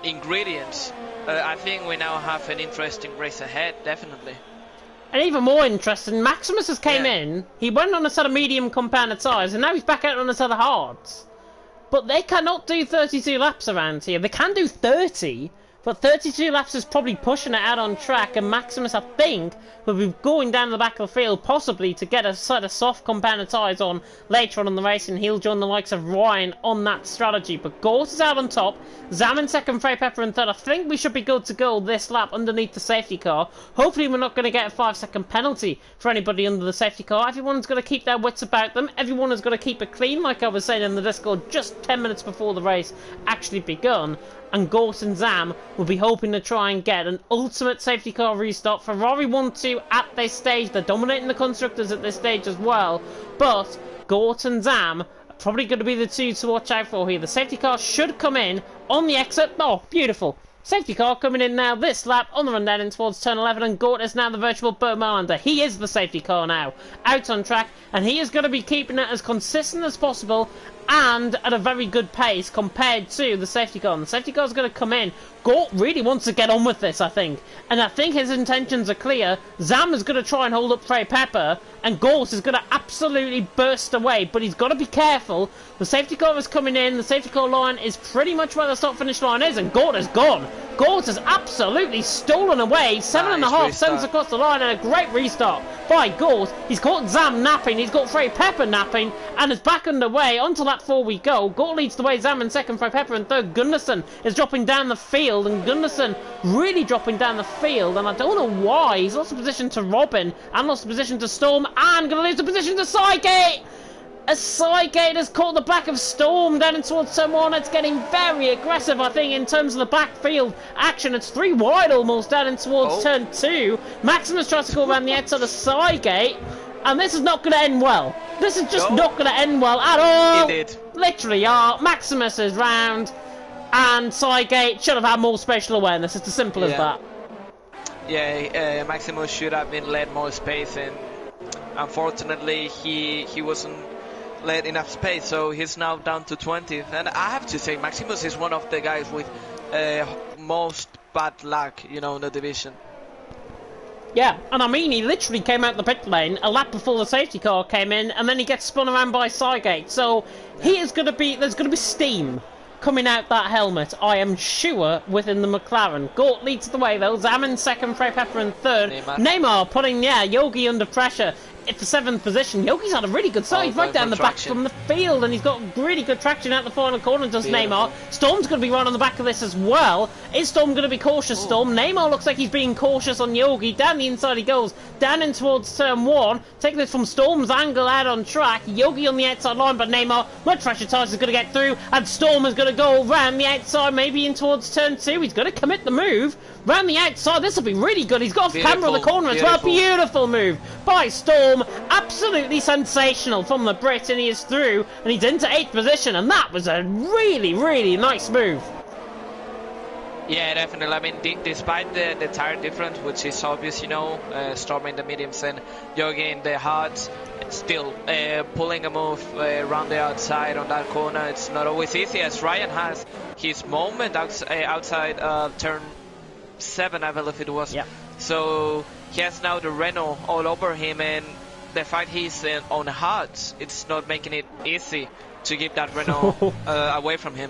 Speaker 2: ingredients, I think we now have an interesting race ahead, definitely.
Speaker 1: And even more interesting, Maximus has came in, he went on a set of medium compounded tyres, and now he's back out on a set of hards. But they cannot do 32 laps around here. They can do 30, but 32 laps is probably pushing it out on track, and Maximus, I think, will be going down the back of the field, possibly to get a set of soft compounded tyres on later on in the race, and he'll join the likes of Ryan on that strategy. But Gort is out on top, Zam in second, Fred Pepper in third. I think we should be good to go this lap underneath the safety car. Hopefully we're not going to get a 5-second penalty for anybody under the safety car. Everyone's going to keep their wits about them. Everyone is going to keep it clean, like I was saying in the Discord just 10 minutes before the race actually begun. And Gort and Zam will be hoping to try and get an ultimate safety car restart. Ferrari 1-2 at this stage. They're dominating the constructors at this stage as well. But Gort and Zam are probably going to be the two to watch out for here. The safety car should come in on the exit. Oh, beautiful. Safety car coming in now this lap on the run down in towards turn 11, and Gort is now the virtual Burton Islander. He is the safety car now, out on track, and he is going to be keeping it as consistent as possible and at a very good pace compared to the safety car. And the safety car is going to come in. Gort really wants to get on with this, I think. And I think his intentions are clear. Zam is going to try and hold up Frey Pepper, and Gort is going to absolutely burst away. But he's got to be careful. The safety car is coming in. The safety car line is pretty much where the start-finish line is, and Gort is gone. Gort has absolutely stolen away. 7.5 seconds across the line, and a great restart by Gort. He's got Zam napping. He's got Frey Pepper napping, and is back underway. Onto lap 4 we go. Gort leads the way. Zam in second. Frey Pepper in third. Gunnarsson is dropping down the field, and Gunnarsson really dropping down the field, and I don't know why. He's lost the position to Robin, and lost the position to Storm, and going to lose the position to Cygate. As Cygate has caught the back of Storm down in towards turn 1. It's getting very aggressive, I think, in terms of the backfield action. It's 3 wide almost down in towards turn 2. Maximus tries to go around the outside of Cygate, and this is not going to end well. This is just not going to end well at all.
Speaker 2: It did.
Speaker 1: Literally, Maximus is round, and Cygate should have had more spatial awareness. It's as simple as that.
Speaker 2: Yeah, Maximus should have been let more space, and unfortunately he wasn't let enough space, so he's now down to 20th. And I have to say, Maximus is one of the guys with most bad luck, you know, in the division.
Speaker 1: Yeah, and I mean, he literally came out the pit lane a lap before the safety car came in, and then he gets spun around by Cygate. So he is going to be, there's going to be steam coming out that helmet, I am sure, within the McLaren. Gort leads the way though. Zam in second, Frey Pepper in third. Neymar putting, Yogi under pressure for 7th position. Yogi's had a really good side, right down the back from the field, and he's got really good traction out the final corner, does Neymar. Storm's going to be right on the back of this as well. Is Storm going to be cautious, Storm? Neymar looks like he's being cautious on Yogi. Down the inside he goes, down in towards turn 1. Taking this from Storm's angle out on track. Yogi on the outside line, but Neymar, much pressure tires, is going to get through, and Storm is going to go around the outside, maybe in towards turn 2. He's going to commit the move round the outside. This will be really good. He's got off camera on the corner as well. Beautiful move by Storm. Absolutely sensational from the Brit, and he is through, and he's into 8th position, and that was a really, really nice move.
Speaker 2: Yeah, definitely. I mean, despite the tire difference, which is obvious, you know, Storm in the mediums and Yogi in the hards, still pulling a move around the outside on that corner, it's not always easy, as Ryan has his moment outside turn 7, I believe it was. Yeah. So he has now the Renault all over him, and the fact he's on hards, it's not making it easy to keep that Renault away from him.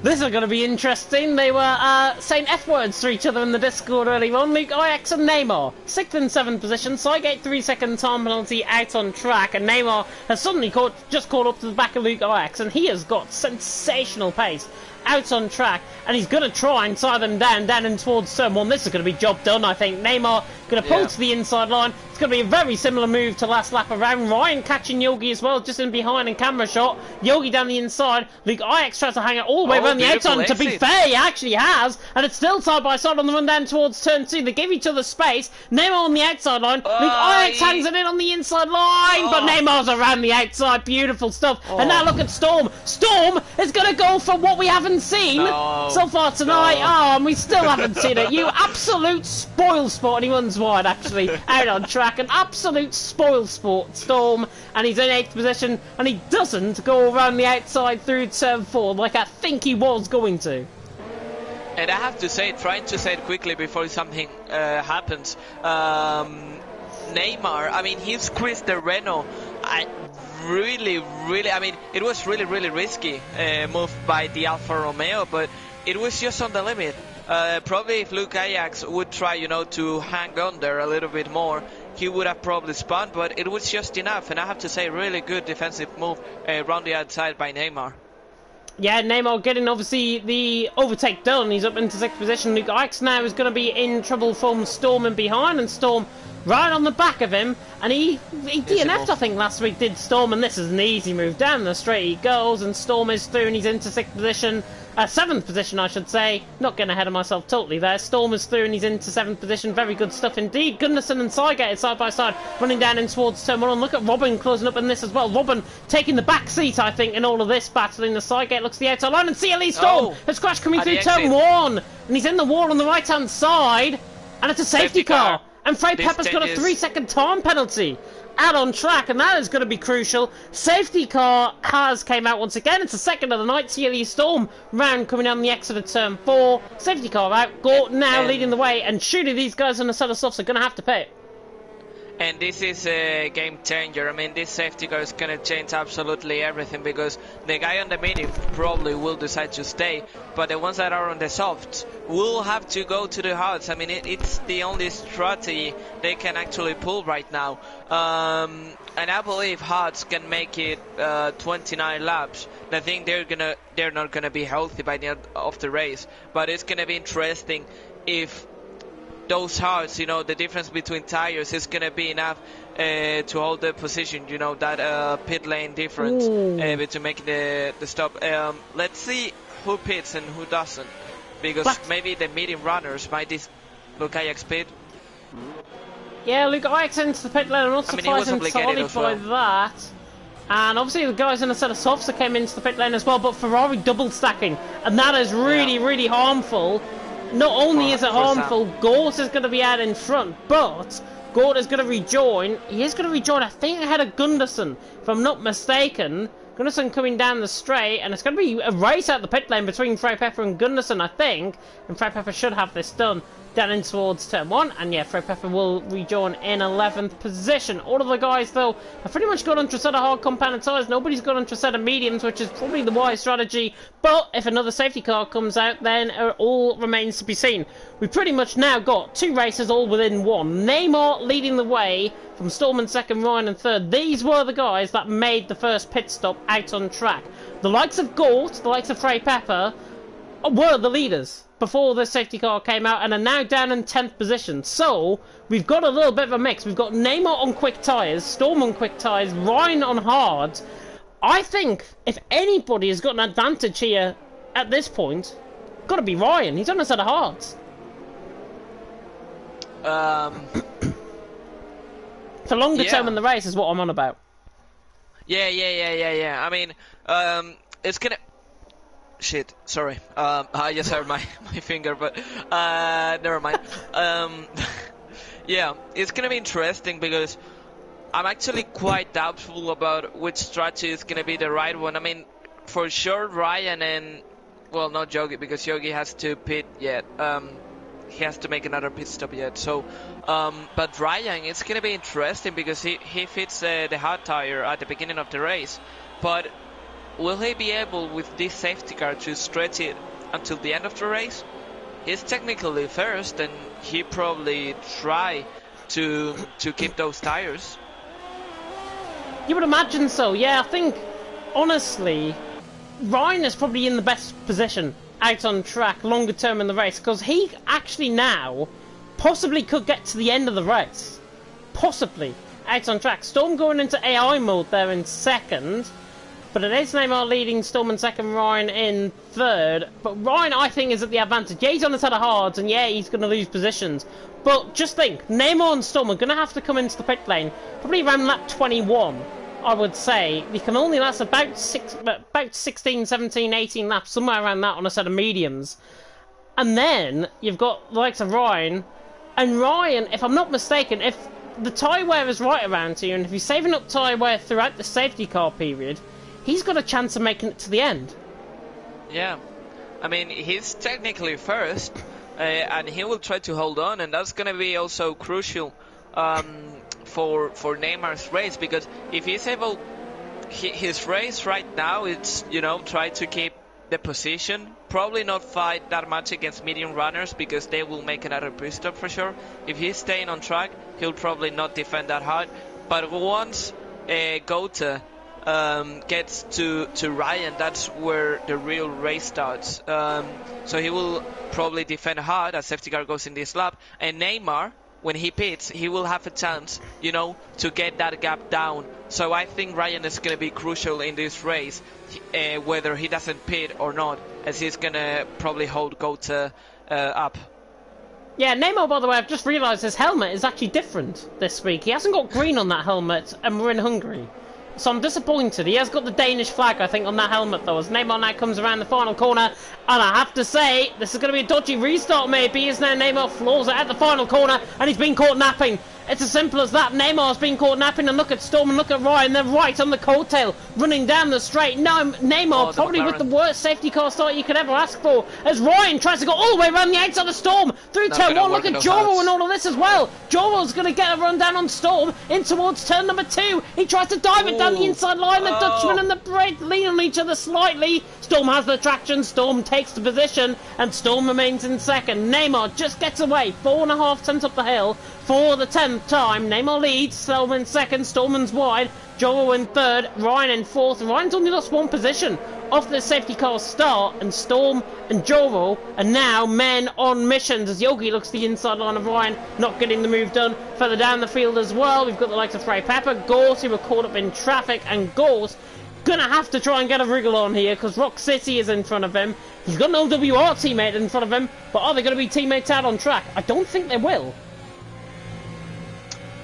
Speaker 1: This is going to be interesting. They were saying F words to each other in the Discord earlier on. Luke Ajax and Neymar, 6th and 7th position. Cygate 3-second time penalty out on track, and Neymar has suddenly just caught up to the back of Luke Ajax, and he has got sensational pace out on track, and he's going to try and tie them down in towards turn 1. This is going to be job done, I think. Neymar going to pull to the inside line. It's going to be a very similar move to last lap around. Ryan catching Yogi as well, just in behind and camera shot. Yogi down the inside. Luke Ajax tries to hang it all the way around the outside. And to be fair, he actually has, and it's still side by side on the run down towards turn 2. They give each other space. Neymar on the outside line. Luke Ajax hangs it in on the inside line, but Neymar's around the outside. Beautiful stuff. And now look at Storm. Storm is going to go for what we haven't seen so far tonight. And we still haven't seen it. You absolute spoil sport. And he runs wide, actually, out on track. An absolute spoil sport, Storm. And he's in 8th position, and he doesn't go around the outside through turn 4 like I think he was going to.
Speaker 2: And I have to say, trying to say it quickly before something happens, Neymar, I mean, he squeezed the Renault. I mean, it was really risky move by the Alfa Romeo, but it was just on the limit. Probably if Luke Ajax would try, you know, to hang on there a little bit more, he would have probably spun, but it was just enough. And I have to say, really good defensive move around the outside by Neymar.
Speaker 1: Yeah, Neymar getting obviously the overtake done. He's up into 6th position. Luke Ajax now is going to be in trouble from Storm in behind, and Storm right on the back of him, and he DNF'd, I think, last week, did Storm, and this is an easy move. Down the straight he goes, and Storm is through, and he's into 6th position. 7th position, I should say. Not getting ahead of myself totally there. Storm is through, and he's into 7th position. Very good stuff indeed. Gunnarsson and Cygate side by side, running down in towards turn 1. And look at Robin closing up in this as well. Robin taking the back seat, I think, in all of this, battling the Cygate. Looks the outside line, and CLE Storm has crashed coming through turn 1. And he's in the wall on the right-hand side, and it's a safety car. And Frey Pepper's got a 3-second time penalty. out on track, and that is going to be crucial. Safety car has came out once again. It's the second of the night. CLE Storm round coming down the exit of turn 4. Safety car out. Gort now leading the way, and surely these guys on the set of softs are going to have to pit.
Speaker 2: And this is a game changer. I mean, this safety car is going to change absolutely everything, because the guy on the medium probably will decide to stay, but the ones that are on the softs will have to go to the hards. I mean, it's the only strategy they can actually pull right now. And I believe hards can make it 29 laps. I think they're not gonna be healthy by the end of the race, but it's gonna be interesting if those hards, you know, the difference between tires is gonna be enough to hold the position, you know, that pit lane difference between making the stop. Let's see who pits and who doesn't, because maybe the medium runners might look Ajax pit.
Speaker 1: Yeah, Luke Ajax into the pit lane. I'm not surprised entirely by that. And obviously the guys in a set of softs that came into the pit lane as well, but Ferrari double stacking, and that is really, really harmful. Not only is it harmful, Gort is going to be out in front, but Gort is going to rejoin. He is going to rejoin, I think, ahead of Gunderson, if I'm not mistaken. Gunderson coming down the straight, and it's going to be a race out the pit lane between Frey Pepper and Gunderson, I think. And Frey Pepper should have this done down in towards turn 1. And yeah, Frey Pepper will rejoin in 11th position. All of the guys, though, have pretty much got onto a set of hard compounded tyres. Nobody's got onto a set of mediums, which is probably the wise strategy. But if another safety car comes out, then it all remains to be seen. We've pretty much now got 2 races all within 1. Neymar leading the way from Storm in 2nd, Ryan in 3rd. These were the guys that made the first pit stop out on track. The likes of Gort, the likes of Frey Pepper, were the leaders before the safety car came out, and are now down in 10th position. So we've got a little bit of a mix. We've got Neymar on quick tyres, Storm on quick tyres, Ryan on hard. I think if anybody has got an advantage here at this point, got to be Ryan. He's on a set of hards. For longer term in the race is what I'm on about.
Speaker 2: Yeah. I mean, it's gonna... Shit, sorry. I just hurt my finger, but never mind. Yeah, it's gonna be interesting, because I'm actually quite doubtful about which strategy is gonna be the right one. I mean, for sure Ryan and... Well, not Yogi, because Yogi has to pit yet. He has to make another pit stop yet. So, but Ryan, it's gonna be interesting, because he fits the hard tire at the beginning of the race. But will he be able, with this safety car, to stretch it until the end of the race? He's technically first, and he probably try to keep those tires.
Speaker 1: You would imagine so. Yeah, I think honestly, Ryan is probably in the best position out on track longer term in the race, because he actually now possibly could get to the end of the race. Possibly out on track. Storm going into AI mode there in 2nd, but it is Neymar leading Storm in 2nd, Ryan in 3rd. But Ryan, I think, is at the advantage. Yeah, he's on a set of hards, and yeah, he's going to lose positions. But just think, Neymar and Storm are going to have to come into the pit lane probably around lap 21. I would say they can only last about 16, 17, 18 laps, somewhere around that on a set of mediums. And then you've got the likes of Ryan. And Ryan, if I'm not mistaken, if the tyre wear is right around here, and if he's saving up tyre wear throughout the safety car period, he's got a chance of making it to the end. Yeah.
Speaker 2: I mean, he's technically first, and he will try to hold on, and that's going to be also crucial for Neymar's race, because if he's able, his race right now, it's, you know, try to keep the position, probably not fight that much against medium runners, because they will make another pit stop for sure. If he's staying on track, he'll probably not defend that hard, but once Gotha gets to Ryan, that's where the real race starts. So he will probably defend hard as safety car goes in this lap, and Neymar, when he pits, he will have a chance, you know, to get that gap down. So I think Ryan is going to be crucial in this race, whether he doesn't pit or not, as he's going to probably hold Gotha up.
Speaker 1: Yeah, Neymar, by the way, I've just realised his helmet is actually different this week. He hasn't got green on that helmet, and we're in Hungary. So I'm disappointed. He has got the Danish flag, I think, on that helmet, though, as Neymar now comes around the final corner. And I have to say, this is going to be a dodgy restart, maybe, as now Neymar floors it at the final corner, and he's been caught napping. It's as simple as that. Neymar's been caught napping, and look at Storm and look at Ryan. They're right on the coattail, running down the straight. No, Neymar probably with the worst safety car start you could ever ask for, as Ryan tries to go all the way around the outside of Storm through turn 1. Look at Joro and all of this as well. Joro's going to get a run down on Storm in towards turn number 2. He tries to dive it down the inside line. The Dutchman and the Brit lean on each other slightly. Storm has the traction. Storm takes the position, and Storm remains in second. Neymar just gets away 4.5 tenths up the hill for the 10th time. Neymar leads, Storm in second, Storman's wide, Joro in third, Ryan in fourth. Ryan's only lost 1 position off the safety car start, and Storm and Joro are now men on missions as Yogi looks the inside line of Ryan, not getting the move done. Further down the field as well, we've got the likes of Frey Pepper, Gorse, who were caught up in traffic, and Gorse gonna have to try and get a wriggle on here because Rock City is in front of him. He's got an LWR teammate in front of him, but are they going to be teammates out on track? I don't think they will.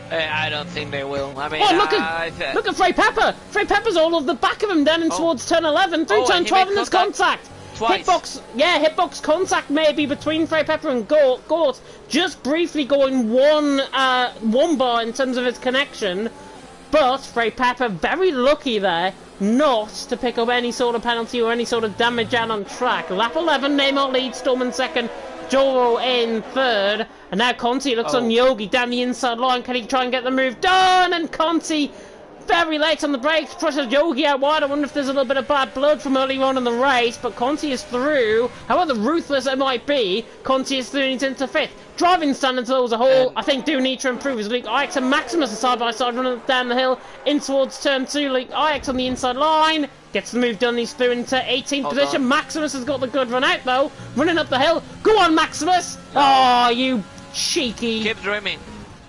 Speaker 2: I don't think they will. I mean,
Speaker 1: look at Frey Pepper. Frey Pepper's all over the back of him down in towards turn 11, through turn 12, and there's contact.
Speaker 2: Twice.
Speaker 1: Hitbox contact maybe between Frey Pepper and Gort, just briefly going one bar in terms of his connection. But Frey Pepper very lucky there not to pick up any sort of penalty or any sort of damage out on track. Lap 11, Neymar leads, Storm in second, Joro in third, and now Conti looks on Yogi down the inside line. Can he try and get the move done? And Conti very late on the brakes, pushes Yogi out wide. I wonder if there's a little bit of bad blood from earlier on in the race, but Conti is through. However ruthless it might be, Conti is through and he's into 5th. Driving standards as a whole, I think, do need to improve. As Luke Ix and Maximus are side by side running down the hill in towards turn 2. Luke Ix on the inside line gets the move done. He's through into 18th position. Maximus has got the good run out though, running up the hill. Go on, Maximus! Oh, you cheeky!
Speaker 2: Keep dreaming.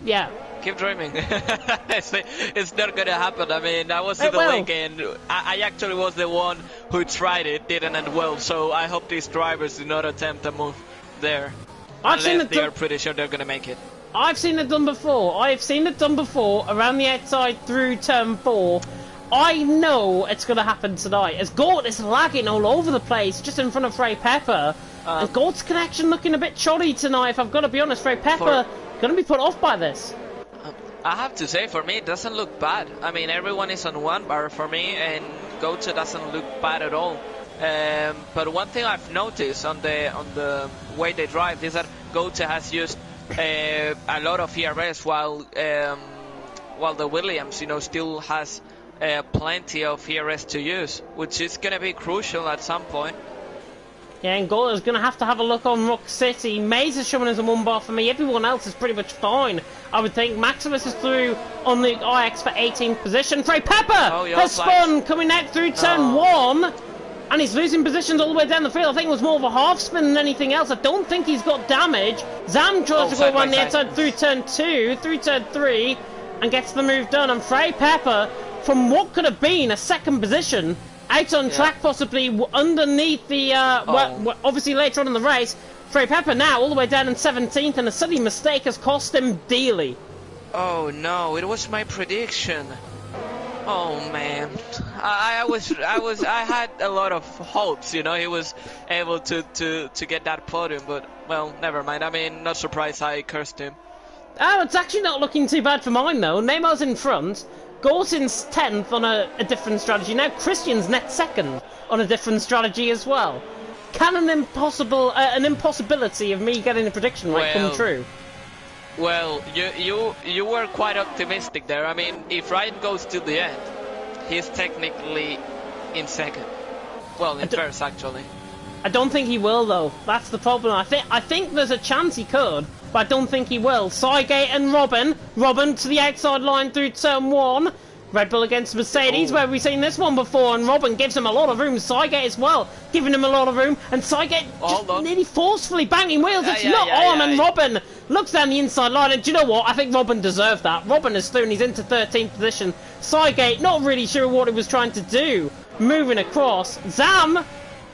Speaker 1: Yeah.
Speaker 2: Keep dreaming. It's not gonna happen. I mean, I was in the link and I actually was the one who tried it, didn't end well. So I hope these drivers do not attempt a move there. Unless they are pretty sure they're gonna make it.
Speaker 1: I've seen it done before. I've seen it done before around the outside through turn 4. I know it's going to happen tonight as Gort is lagging all over the place just in front of Frey Pepper. And Gort's connection looking a bit shoddy tonight, if I've got to be honest. Frey Pepper going to be put off by this.
Speaker 2: I have to say, for me, it doesn't look bad. I mean, everyone is on 1 bar for me, and Goethe doesn't look bad at all. But one thing I've noticed on the way they drive is that Goethe has used a lot of ERS while the Williams, still has plenty of ERS to use, which is going to be crucial at some point.
Speaker 1: Yeah, and Goethe is going to have a look on Rock City. Maze is showing as a 1 bar for me. Everyone else is pretty much fine, I would think. Maximus is through on the IX for 18th position. Frey Pepper has spun coming out through turn 1. And he's losing positions all the way down the field. I think it was more of a half spin than anything else. I don't think he's got damage. Zam tries to go around the outside through turn 2, through turn 3, and gets the move done. And Frey Pepper, from what could have been a 2nd position, out on track possibly underneath the, obviously later on in the race, Frey Pepper now all the way down in 17th, and a silly mistake has cost him dearly.
Speaker 2: Oh no, it was my prediction. Oh man, I had a lot of hopes, he was able to get that podium, but well, never mind. I mean, not surprised I cursed him.
Speaker 1: Oh, it's actually not looking too bad for mine though. Neymar's in front, Gorton's 10th on a different strategy. Now Christian's net 2nd on a different strategy as well. Can an impossibility of me getting a prediction right come true?
Speaker 2: Well, you were quite optimistic there. I mean, if Ryan goes to the end, he's technically in 2nd. Well, in 1st actually.
Speaker 1: I don't think he will though. That's the problem. I think there's a chance he could, but I don't think he will. Cygate and Robin to the outside line through turn 1. Red Bull against Mercedes, where we've seen this one before, and Robin gives him a lot of room. Cygate as well, giving him a lot of room, and Cygate just nearly forcefully banging wheels. It's not on, and Robin looks down the inside line, and do you know what? I think Robin deserved that. Robin is through, and he's into 13th position. Cygate, not really sure what he was trying to do, moving across. Zam,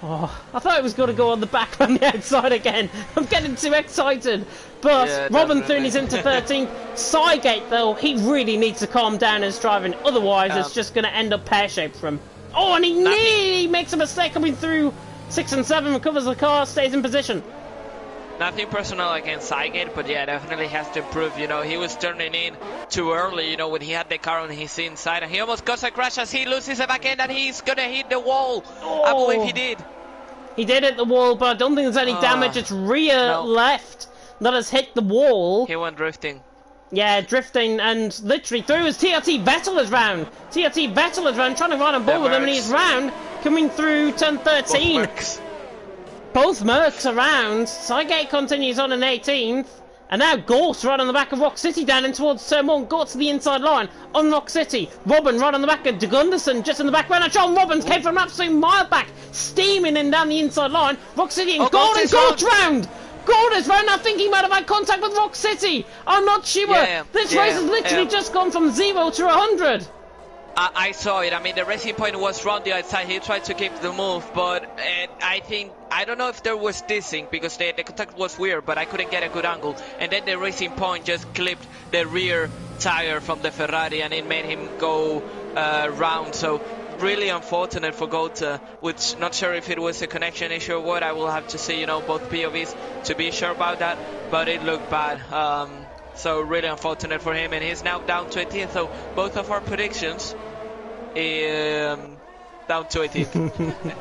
Speaker 1: I thought it was going to go on the back on the outside again. I'm getting too excited. But Robin Thune is into 13th. Cygate, though, he really needs to calm down his driving. Otherwise, it's just going to end up pear-shaped for him. Oh, and he nearly makes a mistake coming through 6 and 7, recovers the car, stays in position.
Speaker 2: Nothing personal against Seigert, but yeah, definitely has to improve. You know, he was turning in too early, you know, when he had the car on his inside, and he almost got a crash as he loses the back end, and he's gonna hit the wall. Oh. I believe he did.
Speaker 1: He did hit the wall, but I don't think there's any damage. It's rear left that has hit the wall.
Speaker 2: He went drifting.
Speaker 1: Yeah, drifting, and literally through his TRT Vettel is round. TRT Vettel is round, trying to run on board with him, and he's round, coming through turn 13. Both Mercs around. Seigert continues on in 18th. And now Gort right on the back of Rock City down in towards turn 1. Gort to the inside line on Rock City. Robin right on the back of De Gunderson just in the background. And John Robbins came from an absolute mile back, steaming in down the inside line. Rock City and Gort round. Gort is round. I think he might have had contact with Rock City. I'm not sure. This race has literally just gone from 0 to 100.
Speaker 2: I saw it. I mean, the Racing Point was round the outside. He tried to keep the move, but I don't know if there was dissing because the contact was weird, but I couldn't get a good angle. And then the Racing Point just clipped the rear tire from the Ferrari, and it made him go round. So really unfortunate for Gota, which not sure if it was a connection issue or what. I will have to see, you know, both POVs to be sure about that, but it looked bad. So really unfortunate for him, and he's now down to 18th. So both of our predictions down to 18th.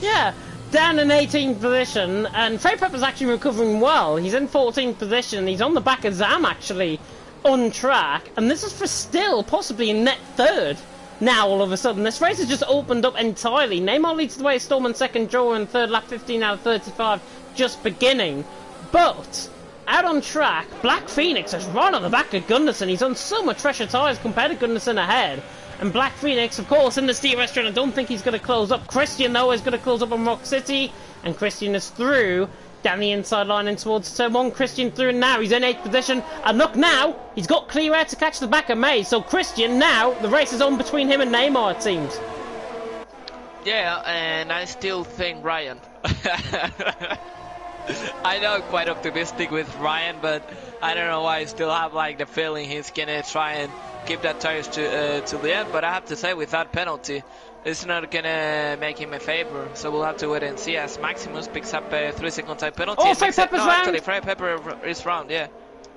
Speaker 1: Yeah, down in 18th position, and Frey Pepper's actually recovering well. He's in 14th position. He's on the back of Zam actually on track, and this is for still possibly in net third. Now all of a sudden this race has just opened up entirely. Neymar leads the way, Storm in second, Joe in third, lap 15 out of 35, just beginning. But out on track, Black Phoenix is right on the back of Gunderson. He's on so much fresher tyres compared to Gunderson ahead. And Black Phoenix, of course, in the Steel Restaurant, I don't think he's going to close up. Christian, though, is going to close up on Rock City. And Christian is through down the inside line and towards turn 1. Christian through now. He's in 8th position. And look now, he's got clear air to catch the back of May. So Christian now, the race is on between him and Neymar, it seems.
Speaker 2: Yeah, and I still think Ryan. I know I'm quite optimistic with Ryan, but I don't know why I still have like the feeling he's gonna try and keep that tires to the end. But I have to say, with that penalty, it's not gonna make him a favor. So we'll have to wait and see as Maximus picks up a 3-second time penalty.
Speaker 1: Oh, Frey Pepper's round.
Speaker 2: Actually, Frey Pepper is round. Yeah.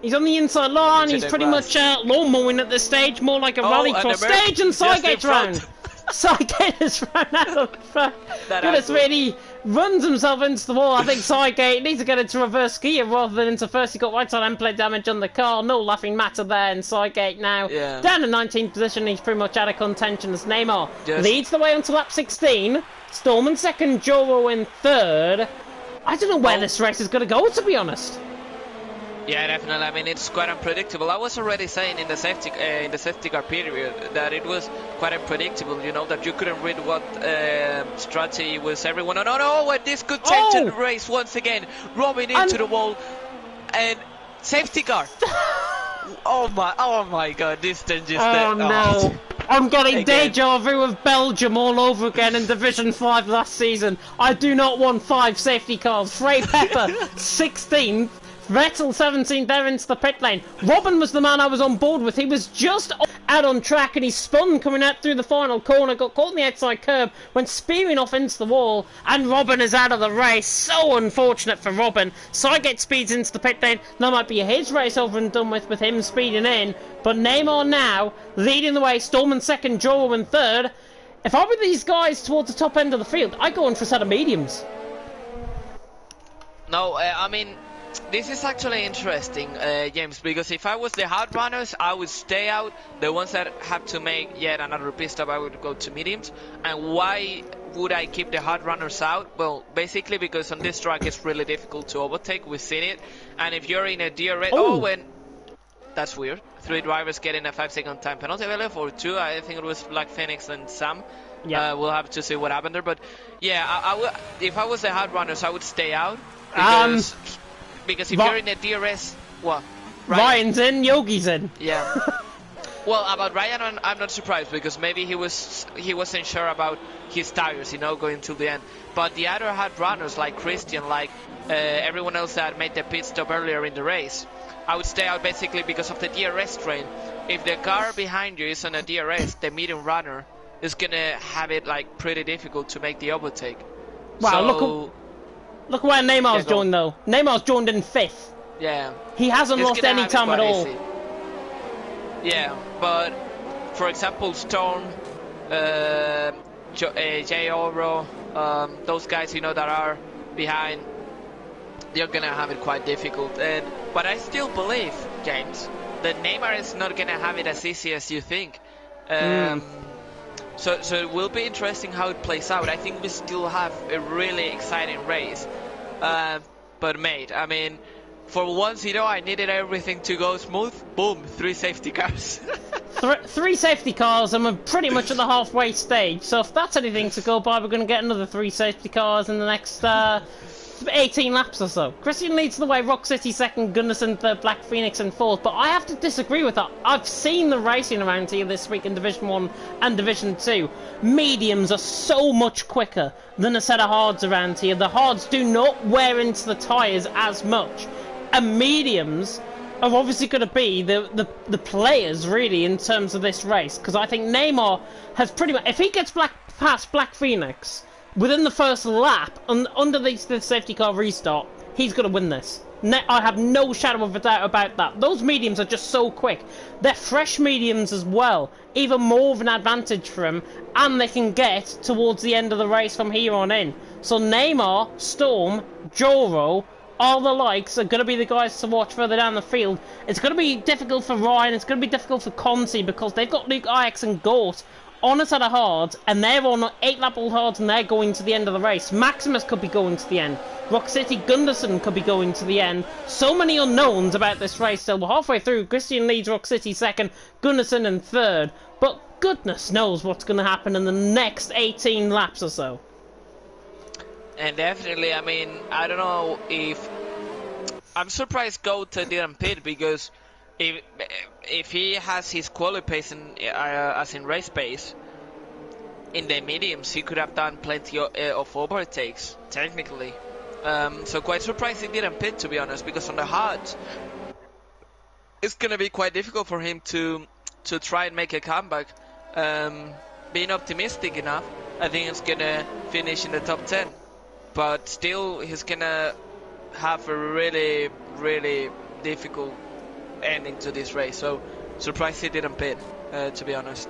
Speaker 1: He's on the inside line. He's pretty much lawn mowing at this stage, more like a rallycross stage, and Seigert's round. Seigert is run out of the front. Goodness really runs himself into the wall. I think Seigert needs to get into reverse gear rather than into first. He got right side end plate damage on the car. No laughing matter there. And Seigert now down in 19th position. He's pretty much out of contention as Neymar leads the way onto lap 16. Storm in second, Joro in third. I don't know where this race is going to go, to be honest.
Speaker 2: Yeah, definitely. I mean, it's quite unpredictable. I was already saying in the safety car period that it was quite unpredictable. You know, that you couldn't read what strategy was everyone on. Oh, and this could change the race once again. Robin into the wall and safety car. oh my God, this changes.
Speaker 1: No. I'm getting deja vu of Belgium all over again in Division 5 last season. I do not want 5 safety cars. Frey Pepper, 16th. Vettel 17th there into the pit lane. Robin was the man I was on board with. He was just out on track and he spun coming out through the final corner, got caught in the outside curb, went spearing off into the wall, and Robin is out of the race. So unfortunate for Robin. Seigert speeds into the pit lane. That might be his race over and done with him speeding in. But Neymar now leading the way. Storm in second, Joro in third. If I were these guys towards the top end of the field, I'd go in for a set of mediums.
Speaker 2: No, I mean, this is actually interesting, James, because if I was the hard runners, I would stay out. The ones that have to make yet another pit stop, I would go to mediums. And why would I keep the hard runners out? Well, basically because on this track it's really difficult to overtake. We've seen it. And if you're in a DRS... that's weird. 3 drivers getting a 5-second time penalty, I believe, or 2. I think it was Black Phoenix and Sam. Yeah. We'll have to see what happened there. But yeah, I would, if I was the hard runners, I would stay out. Because if you're in a DRS, what?
Speaker 1: Ryan's in, Yogi's in.
Speaker 2: Yeah. Well, about Ryan, I'm not surprised because maybe he wasn't sure about his tires, you know, going till the end. But the other hard runners like Christian, like everyone else that made the pit stop earlier in the race, I would stay out basically because of the DRS train. If the car behind you is on a DRS, the medium runner is gonna have it like pretty difficult to make the overtake.
Speaker 1: Wow,
Speaker 2: so,
Speaker 1: Look where Neymar's joined though. Neymar's joined in 5th.
Speaker 2: Yeah.
Speaker 1: He hasn't lost any time at all.
Speaker 2: Easy. Yeah, but for example, Storm, J Oro, those guys that are behind, they're gonna have it quite difficult. But I still believe, James, that Neymar is not gonna have it as easy as you think. So it will be interesting how it plays out. I think we still have a really exciting race. But mate, I mean, for once, I needed everything to go smooth. Boom, 3 safety cars.
Speaker 1: 3 safety cars, and we're pretty much at the halfway stage. So if that's anything to go by, we're going to get another 3 safety cars in the next 18 laps or so. Christian leads the way, Rock City second, Gunnarsson third, Black Phoenix in fourth. But I have to disagree with that. I've seen the racing around here this week in Division 1 and Division 2. Mediums are so much quicker than a set of hards around here. The hards do not wear into the tyres as much. And mediums are obviously going to be the players, really, in terms of this race. Because I think Neymar has pretty much... If he gets past Black Phoenix within the first lap, under the safety car restart, he's going to win this. I have no shadow of a doubt about that. Those mediums are just so quick. They're fresh mediums as well. Even more of an advantage for him. And they can get towards the end of the race from here on in. So Neymar, Storm, Joro... all the likes are going to be the guys to watch further down the field. It's going to be difficult for Ryan, it's going to be difficult for Conti, because they've got Luke Ajax and Gort on a set of hards, and they're on 8-lap-old hards, and they're going to the end of the race. Maximus could be going to the end. Rock City Gunnarsson could be going to the end. So many unknowns about this race. So we're halfway through. Christian leads Rock City second, Gunnarsson in third. But goodness knows what's going to happen in the next 18 laps or so.
Speaker 2: And definitely, I mean, I don't know if... I'm surprised Gota didn't pit, because if he has his quali pace as in race pace, in the mediums, he could have done plenty of overtakes, technically. So quite surprised he didn't pit, to be honest, because on the hards, it's going to be quite difficult for him to try and make a comeback. Being optimistic enough, I think he's going to finish in the top 10. But still, he's gonna have a really, really difficult ending to this race. So, surprised he didn't pit, to be honest.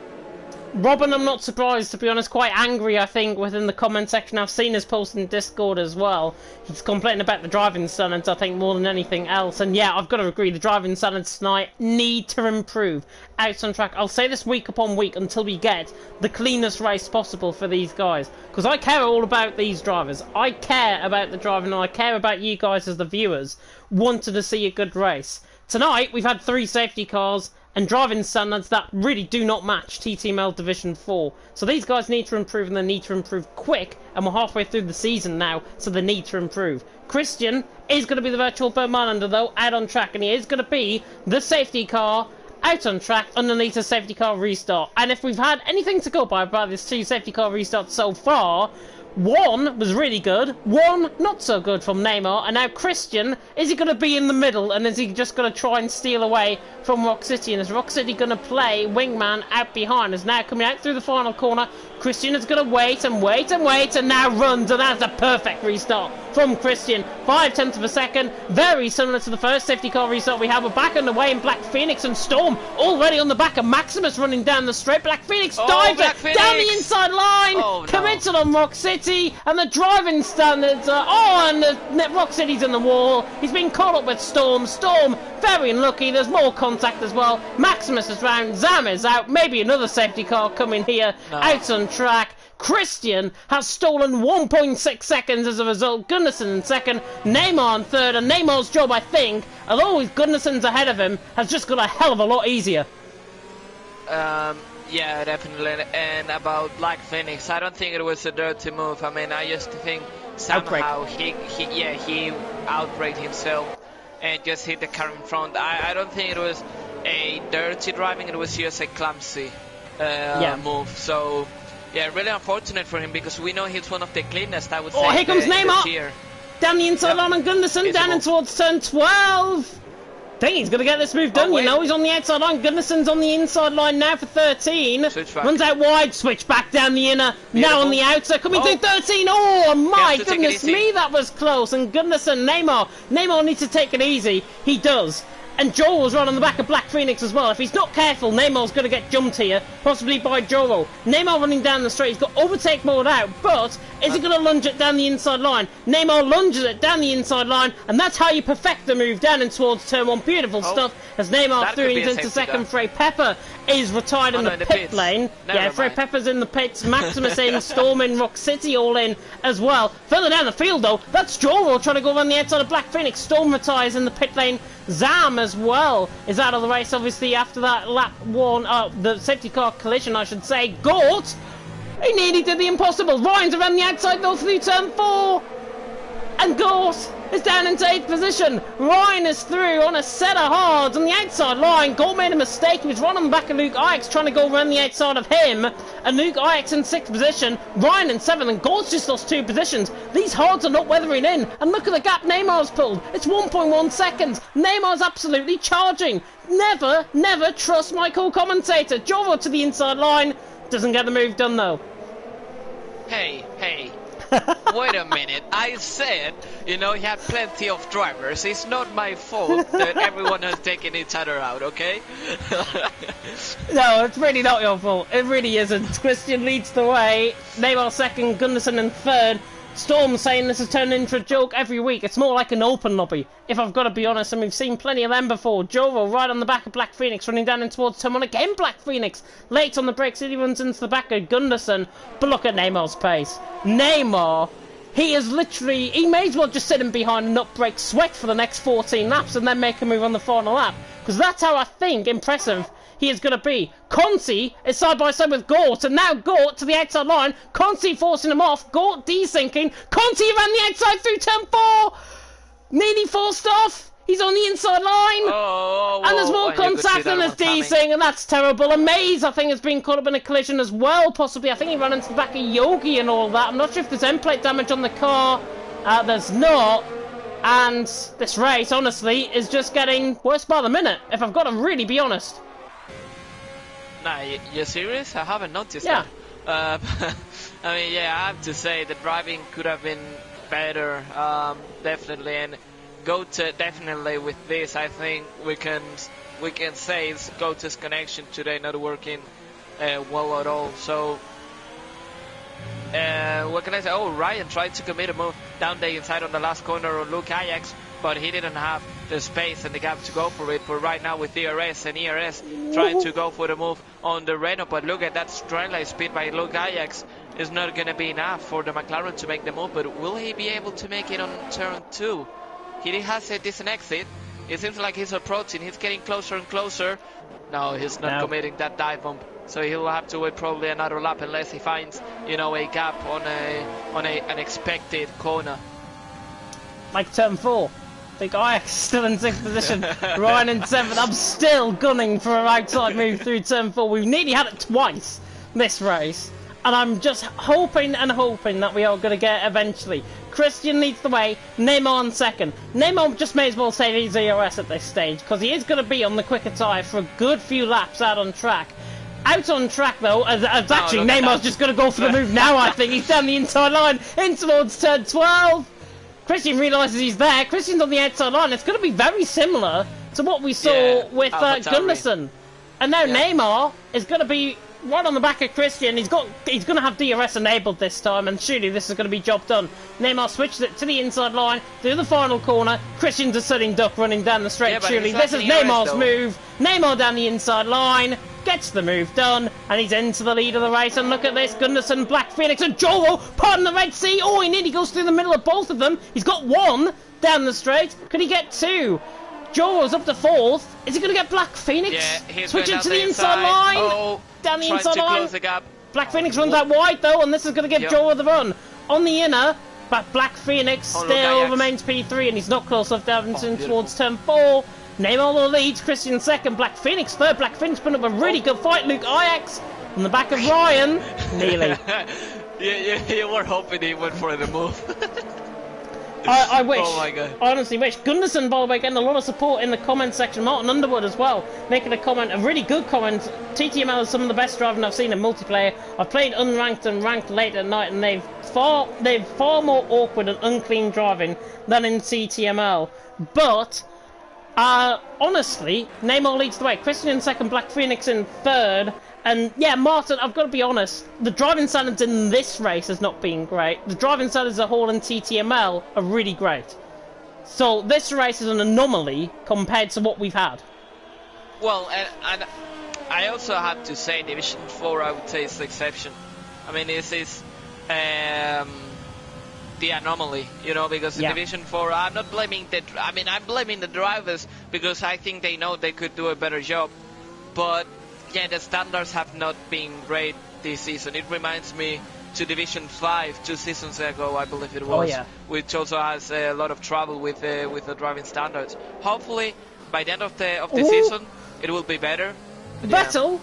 Speaker 1: Robin, I'm not surprised, to be honest. Quite angry, I think, within the comment section. I've seen his post in Discord as well. He's complaining about the driving standards, I think, more than anything else. And yeah, I've got to agree, the driving standards tonight need to improve. Out on track, I'll say this week upon week until we get the cleanest race possible for these guys. Because I care all about these drivers. I care about the driving, and I care about you guys as the viewers wanting to see a good race. Tonight, we've had 3 safety cars and driving standards that really do not match TTML Division 4. So these guys need to improve, and they need to improve quick, and we're halfway through the season now, so they need to improve. Christian is going to be the virtual Permanander though, out on track, and he is going to be the safety car out on track underneath a safety car restart. And if we've had anything to go by about this 2 safety car restarts so far, one was really good, one not so good from Neymar, and now Christian, is he going to be in the middle, and is he just going to try and steal away from Rock City? And is Rock City going to play wingman out behind? Is now coming out through the final corner. Christian is going to wait and wait and wait, and now runs, and that's a perfect restart from Christian. 5/10 of a second, very similar to the first safety car restart we had. We're back underway in Black Phoenix and Storm already on the back of Maximus running down the straight. Black Phoenix dives it down the inside line, committed on Rock City, and the driving standards are and the Rock City's in the wall. He's been caught up with Storm. Storm very unlucky. There's more contact as well. Maximus is round, Zam is out, maybe another safety car coming here, out on track. Christian has stolen 1.6 seconds as a result. Gunnarsson in second, Neymar in third, and Neymar's job, I think, although Gunnarsson's ahead of him, has just got a hell of a lot easier.
Speaker 2: Yeah, definitely. And about Black Phoenix, I don't think it was a dirty move. I mean, I used to think somehow he outbraked himself and just hit the car in front. I don't think it was a dirty driving, it was just a clumsy move. So yeah, really unfortunate for him, because we know he's one of the cleanest, I would say.
Speaker 1: Oh, here comes Neymar! Down the inside line on Gunnarsson, down in towards turn 12. think he's going to get this move done, you know. He's on the outside line. Gunnarsson's on the inside line now for 13. Runs out wide, switch back down the inner. Beautiful. Now on the outside, coming through 13. Oh, my goodness me, that was close. And Gunnarsson, Neymar needs to take it easy. He does. And Joro's right on the back of Black Phoenix as well. If he's not careful, Neymar's going to get jumped here, possibly by Joro. Neymar running down the straight. He's got overtake mode out, but is he going to lunge it down the inside line? Neymar lunges it down the inside line, and that's how you perfect the move down and towards turn 1. Beautiful stuff as Neymar through into second. Frey Pepper is retired in the pit lane. Frey Pepper's in the pits. Maximus in, Storm in, Rock City all in as well. Further down the field, though, that's Joro trying to go around the outside of Black Phoenix. Storm retires in the pit lane. Zam as well is out of the race, obviously, after that lap 1, the safety car collision, I should say. Gort, he nearly did the impossible. Ryan's around the outside, though, through turn 4. And Gort is down into 8th position. Ryan is through on a set of hards on the outside line. Gort made a mistake. He was right on the back of Luke Ajax, trying to go around the outside of him. And Luke Ajax in 6th position. Ryan in 7th. And Gort's just lost 2 positions. These hards are not weathering in. And look at the gap Neymar's pulled. It's 1.1 seconds. Neymar's absolutely charging. Never, never trust my co-commentator. Joro to the inside line. Doesn't get the move done, though.
Speaker 3: Hey. Wait a minute, I said, you know, he had plenty of drivers. It's not my fault that everyone has taken each other out, okay?
Speaker 1: No, it's really not your fault. It really isn't. Christian leads the way. Neymar second, Gunnarsson in third. Storm saying this has turned into a joke every week. It's more like an open lobby, if I've got to be honest, and we've seen plenty of them before. Joro right on the back of Black Phoenix, running down in towards turn 1 again. Black Phoenix late on the brakes. He runs into the back of Gunnarsson. But look at Neymar's pace. Neymar, he is literally, he may as well just sit him behind and not break sweat for the next 14 laps and then make a move on the final lap. Because that's how I think impressive he is going to be. Conti is side by side with Gort, and now Gort to the outside line. Conti forcing him off. Gort desyncing. Conti around the outside through turn 4. Nearly forced off. He's on the inside line. And there's more contact than there's desync, and that's terrible. And Maze, I think, has been caught up in a collision as well, possibly. I think he ran into the back of Yogi and all that. I'm not sure if there's end plate damage on the car. There's not. And this race, honestly, is just getting worse by the minute, if I've got to really be honest.
Speaker 3: Nah, you're serious? I haven't noticed that. I mean, yeah, I have to say the driving could have been better, definitely. And Goat definitely with this, I think we can say it's Goat's connection today not working well at all. So what can I say? Oh, Ryan tried to commit a move down the inside on the last corner on Luke Ajax, but he didn't have the space and the gap to go for it. But right now with DRS and ERS trying to go for the move on the Renault, but look at that straight line speed by Luke Ajax is not going to be enough for the McLaren to make the move. But will he be able to make it on turn 2? He has a decent exit. It seems like he's approaching. He's getting closer and closer. No, he's not committing that dive bump. So he'll have to wait probably another lap unless he finds, you know, a gap on an unexpected corner.
Speaker 1: Like turn 4. Big Ajax still in 6th position. Ryan in 7th. I'm still gunning for a outside move through turn 4. We've nearly had it twice this race. And I'm just hoping and hoping that we are going to get it eventually. Christian leads the way, Neymar in second. Neymar just may as well say he's EOS at this stage, because he is going to be on the quicker tyre for a good few laps out on track. Out on track though, as actually Neymar's just going to go for the move now, I think. He's down the inside line, in towards turn 12. Christian realises he's there. Christian's on the outside line. It's going to be very similar to what we saw with Gunnarsson. And now Neymar is going to be right on the back of Christian. He's going to have DRS enabled this time, and surely this is going to be job done. Neymar switches it to the inside line, through the final corner. Christian's a sitting duck running down the straight. Surely this is Neymar's move. Neymar down the inside line, gets the move done, and he's into the lead of the race. And look at this, Gunnarsson, Black Phoenix, and Joro parting the Red Sea. Oh, he nearly goes through the middle of both of them. He's got one down the straight. Could he get two? Joro's up to 4th. Is he going to get Black Phoenix?
Speaker 3: Yeah, he's
Speaker 1: switching to the inside line.
Speaker 3: Oh,
Speaker 1: down the inside line.
Speaker 3: The
Speaker 1: Black Phoenix runs out wide though, and this is going to give Joro the run. On the inner, but Black Phoenix still remains P3, and he's not close enough down towards turn 4. Neymar leads, Christian second, Black Phoenix third. Black Phoenix putting up a really good fight. Luke Ajax on the back of Ryan. Nearly.
Speaker 3: You were hoping he went for the move.
Speaker 1: I wish.
Speaker 2: Oh my god.
Speaker 1: I honestly wish. Gunderson, by the way, getting a lot of support in the comment section. Martin Underwood as well, making a comment, a really good comment. TTML is some of the best driving I've seen in multiplayer. I've played unranked and ranked late at night, and they've far more awkward and unclean driving than in TTML. But honestly, Neymar leads the way. Christian in second, Black Phoenix in third. And yeah, Martin, I've got to be honest, the driving standards in this race has not been great. The driving standards as a whole in TTML are really great. So this race is an anomaly compared to what we've had.
Speaker 3: Well, and I also have to say Division 4, I would say, is the exception. I mean, this is the anomaly, you know, because in Division 4, I'm not blaming I'm blaming the drivers because I think they know they could do a better job. But yeah, the standards have not been great this season. It reminds me to Division 5 2 seasons ago, I believe it was, which also has a lot of trouble with the driving standards. Hopefully, by the end of the season, it will be better.
Speaker 1: Vettel,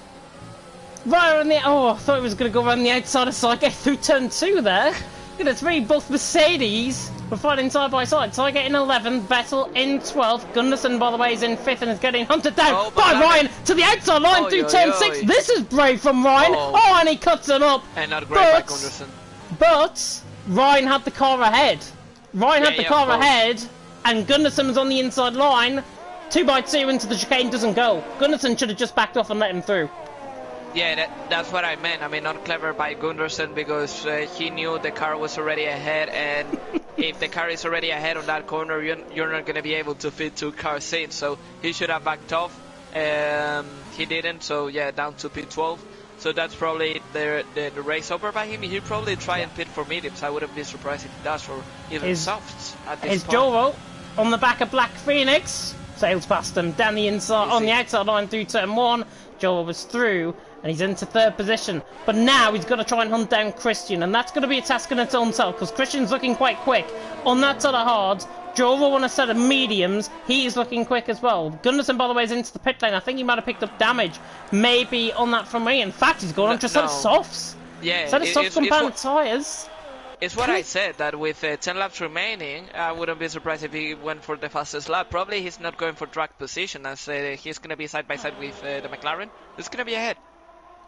Speaker 1: right on the I thought it was going to go around the outside of Saget through turn 2 there. Look at three, both Mercedes were fighting side by side. Saget in 11th, Vettel in 12th. Gunderson, by the way, is in 5th and is getting hunted down by Ryan to the outside line through turn 6. This is brave from Ryan. And he cuts him up.
Speaker 3: And not great by Gunderson.
Speaker 1: But Ryan had the car ahead. Ryan had the car ahead, and Gunderson was on the inside line. 2x2 into the chicane doesn't go. Gunderson should have just backed off and let him through.
Speaker 3: Yeah, that's what I meant. I mean, not clever by Gunderson because he knew the car was already ahead, and if the car is already ahead on that corner, you're not going to be able to fit two cars in. So he should have backed off. He didn't, so yeah, down to P12. So that's probably the race over by him. He'll probably try and pit for mediums. I wouldn't be surprised if he does, or even softs at this point.
Speaker 1: Joro on the back of Black Phoenix. Sails past him down the inside, on the outside line through turn 1. Joro was through, and he's into 3rd position. But now he's got to try and hunt down Christian, and that's going to be a task in its own self, because Christian's looking quite quick. On that side of hards, Joro on a set of mediums, he is looking quick as well. Gunderson, by the way, is into the pit lane. I think he might have picked up damage, maybe on that from me. In fact, he's going on to a set of softs.
Speaker 3: Yeah,
Speaker 1: set of soft compound tyres.
Speaker 3: It's what I said, that with 10 laps remaining, I wouldn't be surprised if he went for the fastest lap. Probably he's not going for track position, as he's going to be side by side with the McLaren. He's going to be ahead.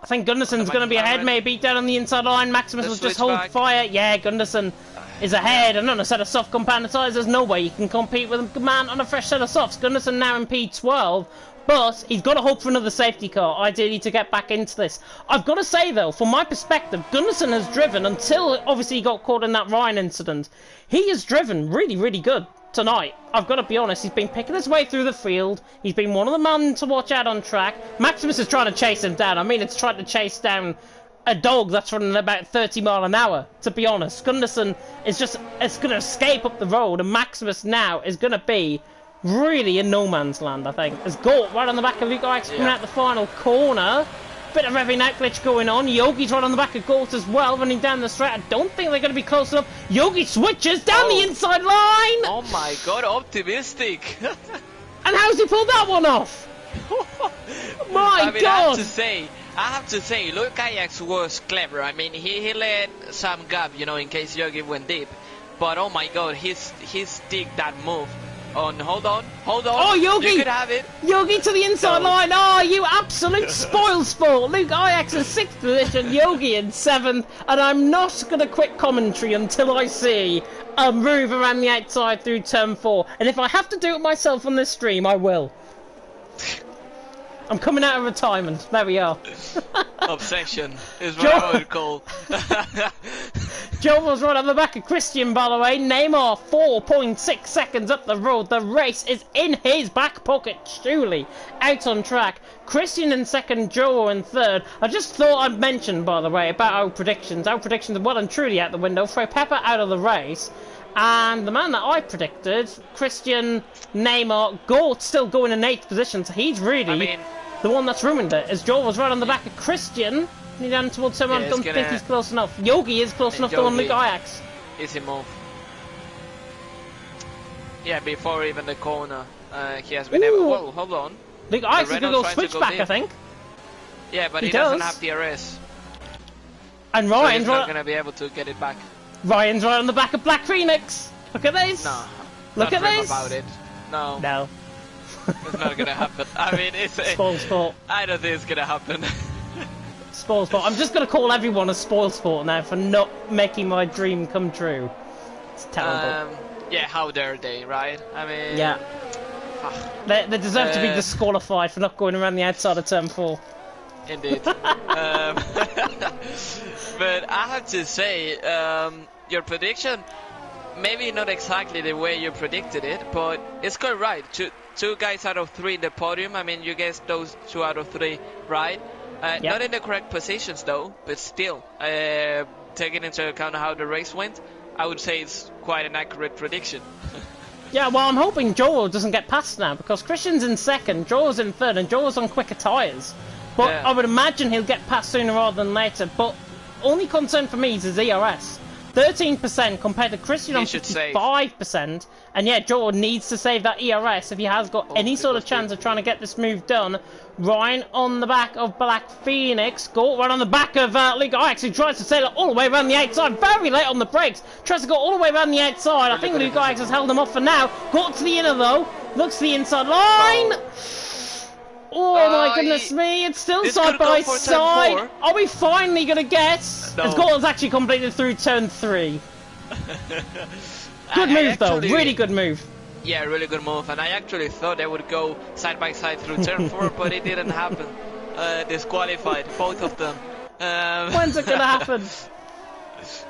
Speaker 1: I think Gunderson's going to be ahead, maybe, down on the inside line. Maximus will just hold fire. Yeah, Gunderson is ahead, and on a set of soft compound tyres, there's no way you can compete with a man on a fresh set of softs. Gunderson now in P12. But he's got to hope for another safety car, ideally, to get back into this. I've got to say, though, from my perspective, Gunderson has driven, until obviously he got caught in that Ryan incident, he has driven really, really good tonight. I've got to be honest, he's been picking his way through the field. He's been one of the men to watch out on track. Maximus is trying to chase him down. I mean, it's trying to chase down a dog that's running about 30 miles an hour, to be honest. Gunderson is it's going to escape up the road, and Maximus now is going to be really in no man's land, I think. As Gort right on the back of Luke Ix coming out the final corner. Bit of revving out glitch going on. Yogi's right on the back of Gort as well, running down the straight. I don't think they're going to be close enough. Yogi switches down the inside line.
Speaker 3: Oh my god, optimistic.
Speaker 1: And how's he pulled that one off? My god.
Speaker 3: I have to say, Luke Ix was clever. I mean, he let some gap, you know, in case Yogi went deep. But oh my god, he's did that move. Hold on.
Speaker 1: Oh, Yogi!
Speaker 3: You could have it.
Speaker 1: Yogi to the inside line. Oh, you absolute spoil sport. Luke Ix in 6th position, Yogi in 7th. And I'm not going to quit commentary until I see a move around the outside through turn 4. And if I have to do it myself on this stream, I will. I'm coming out of retirement. There we are.
Speaker 3: Obsession is what I would call.
Speaker 1: Joe was right on the back of Christian, by the way. Neymar 4.6 seconds up the road. The race is in his back pocket, surely. Out on track. Christian in 2nd, Joe in 3rd. I just thought I'd mention, by the way, about our predictions. Our predictions are well and truly out the window. Throw Pepper out of the race. And the man that I predicted, Christian, Neymar, Gort still going in 8th position. So he's really the one that's ruined it. As Joe was right on the back of Christian. Down towards someone, I don't think he's close enough. Yogi is close enough to on Luke Ix.
Speaker 3: Easy move. Yeah, before even the corner, he has been able. Whoa, hold on.
Speaker 1: Luke Ix is going to go switchback, I think.
Speaker 3: Yeah, but he doesn't have DRS.
Speaker 1: And Ryan's
Speaker 3: not going to be able to get it back.
Speaker 1: Ryan's right on the back of Black Phoenix. Look at this.
Speaker 3: No.
Speaker 1: Look at this.
Speaker 3: About it. No.
Speaker 1: No.
Speaker 3: It's not gonna happen. I mean, it's
Speaker 1: Spoil sport.
Speaker 3: I don't think it's gonna happen.
Speaker 1: Spoil sport. I'm just gonna call everyone a spoil sport now for not making my dream come true. It's terrible.
Speaker 3: Yeah, how dare they, right? I mean...
Speaker 1: Yeah. They deserve to be disqualified for not going around the outside of turn 4.
Speaker 3: Indeed. But I have to say, your prediction, maybe not exactly the way you predicted it, but it's quite right. Two guys out of 3 in the podium. I mean, you guessed those 2 out of 3, right?
Speaker 1: Yep.
Speaker 3: Not in the correct positions though, but still, taking into account how the race went, I would say it's quite an accurate prediction.
Speaker 1: Yeah, well, I'm hoping Joel doesn't get past now, because Christian's in 2nd, Joel's in 3rd, and Joel's on quicker tyres. But
Speaker 3: Yeah.
Speaker 1: I would imagine he'll get past sooner rather than later. But only concern for me is his ERS. 13% compared to Christian on 55%. And yeah, Joel needs to save that ERS if he has got any sort of chance of trying to get this move done. Ryan on the back of Black Phoenix. Gort right on the back of Luke Ix, who tries to sail it all the way around the outside. Very late on the brakes. Tries to go all the way around the outside. I think Luke Ix has held him off for now. Gort to the inner though. Looks to the inside line. Oh my goodness me, it's still side by side. Are we finally going to get...
Speaker 3: No.
Speaker 1: As Gordon's actually completed through turn 3. Good move though, really good move.
Speaker 3: Yeah, really good move, and I actually thought they would go side by side through turn 4, but it didn't happen. Disqualified, both of them.
Speaker 1: When's it going to happen?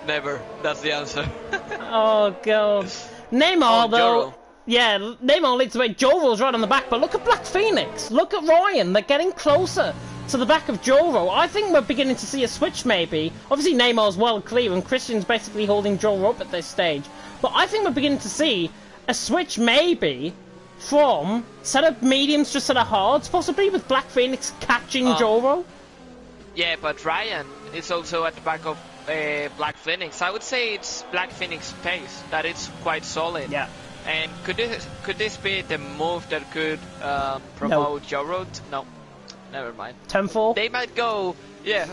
Speaker 3: Never, that's the answer.
Speaker 1: Oh god. Neymar though...
Speaker 3: Joro.
Speaker 1: Yeah, Neymar leads the way. Joro's right on the back, but look at Black Phoenix. Look at Ryan. They're getting closer to the back of Joro. I think we're beginning to see a switch, maybe. Obviously, Neymar's well clear, and Christian's basically holding Joro up at this stage. But I think we're beginning to see a switch, maybe, from set of mediums to set of hards, possibly with Black Phoenix catching Joro.
Speaker 3: Yeah, but Ryan is also at the back of Black Phoenix. I would say it's Black Phoenix pace, that it's quite solid.
Speaker 1: Yeah.
Speaker 3: And could this be the move that could promote Joro? No, never mind.
Speaker 1: Turn 4?
Speaker 3: They might go. Yeah.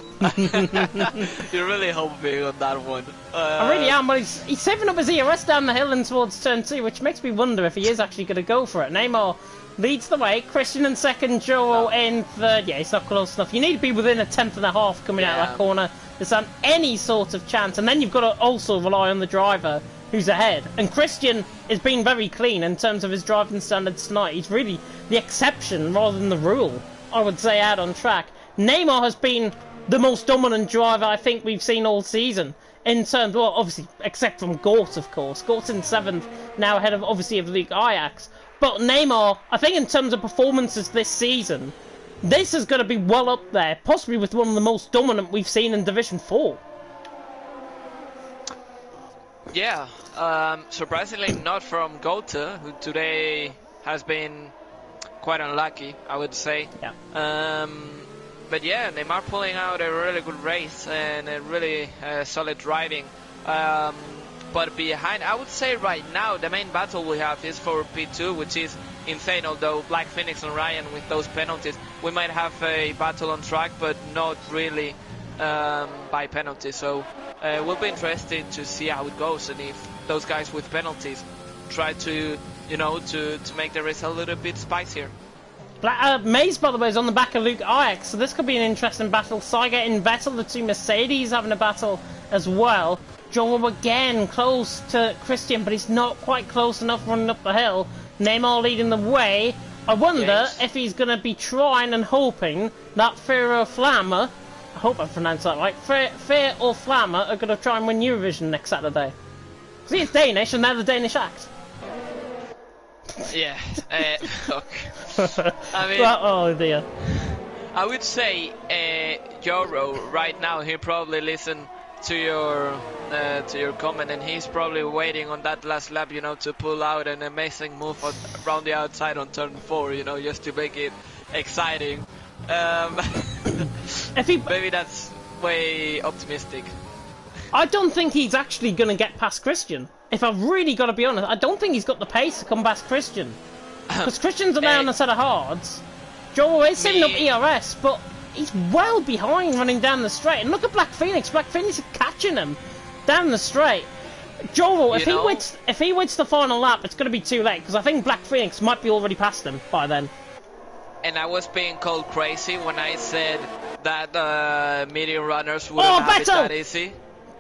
Speaker 3: You're really hoping on that one.
Speaker 1: I really am, but he's saving up his ERS down the hill and towards turn 2, which makes me wonder if he is actually going to go for it. Neymar leads the way. Christian in 2nd, Joro in 3rd. Yeah, he's not close enough. You need to be within a 1/10.5 coming out of that corner. There's any sort of chance, and then you've got to also rely on the driver who's ahead. And Christian is being very clean in terms of his driving standards tonight. He's really the exception rather than the rule, I would say, out on track. Neymar has been the most dominant driver I think we've seen all season. In terms, well, obviously, except from Gort, of course. Gort's in 7th, now ahead of, obviously, of Luke Ajax. But Neymar, I think in terms of performances this season, this is going to be well up there, possibly with one of the most dominant we've seen in Division 4.
Speaker 3: Yeah, surprisingly not from Gota, who today has been quite unlucky, I would say.
Speaker 1: Yeah.
Speaker 3: But yeah, Neymar pulling out a really good race and a really solid driving. But behind, I would say right now, the main battle we have is for P2, which is insane, although Black Phoenix and Ryan with those penalties, we might have a battle on track, but not really by penalties. So will be interesting to see how it goes, and if those guys with penalties try to, you know, to make the race a little bit spicier.
Speaker 1: Maze, by the way, is on the back of Luke Ajax, so this could be an interesting battle. Saiga in Vettel, the two Mercedes having a battle as well. Joro again close to Christian, but he's not quite close enough running up the hill. Neymar leading the way. I wonder if he's going to be trying and hoping that Fear or Flammer, I hope I pronounced that right, Fear or Flammer are going to try and win Eurovision next Saturday. See, it's Danish, and they're the Danish act.
Speaker 3: Yeah, look. I mean,
Speaker 1: well, oh dear.
Speaker 3: I would say Joro right now, he probably listened to your comment, and he's probably waiting on that last lap, you know, to pull out an amazing move around the outside on turn 4, you know, just to make it exciting. Maybe that's way optimistic.
Speaker 1: I don't think he's actually going to get past Christian. If I've really got to be honest, I don't think he's got the pace to come past Christian. Because Christian's now on a set of hards. Joro is saving up ERS, but he's well behind running down the straight. And look at Black Phoenix. Black Phoenix is catching him down the straight. Joel, if he wins the final lap, it's going to be too late, because I think Black Phoenix might be already past him by then.
Speaker 3: And I was being called crazy when I said that medium runners wouldn't have it that easy.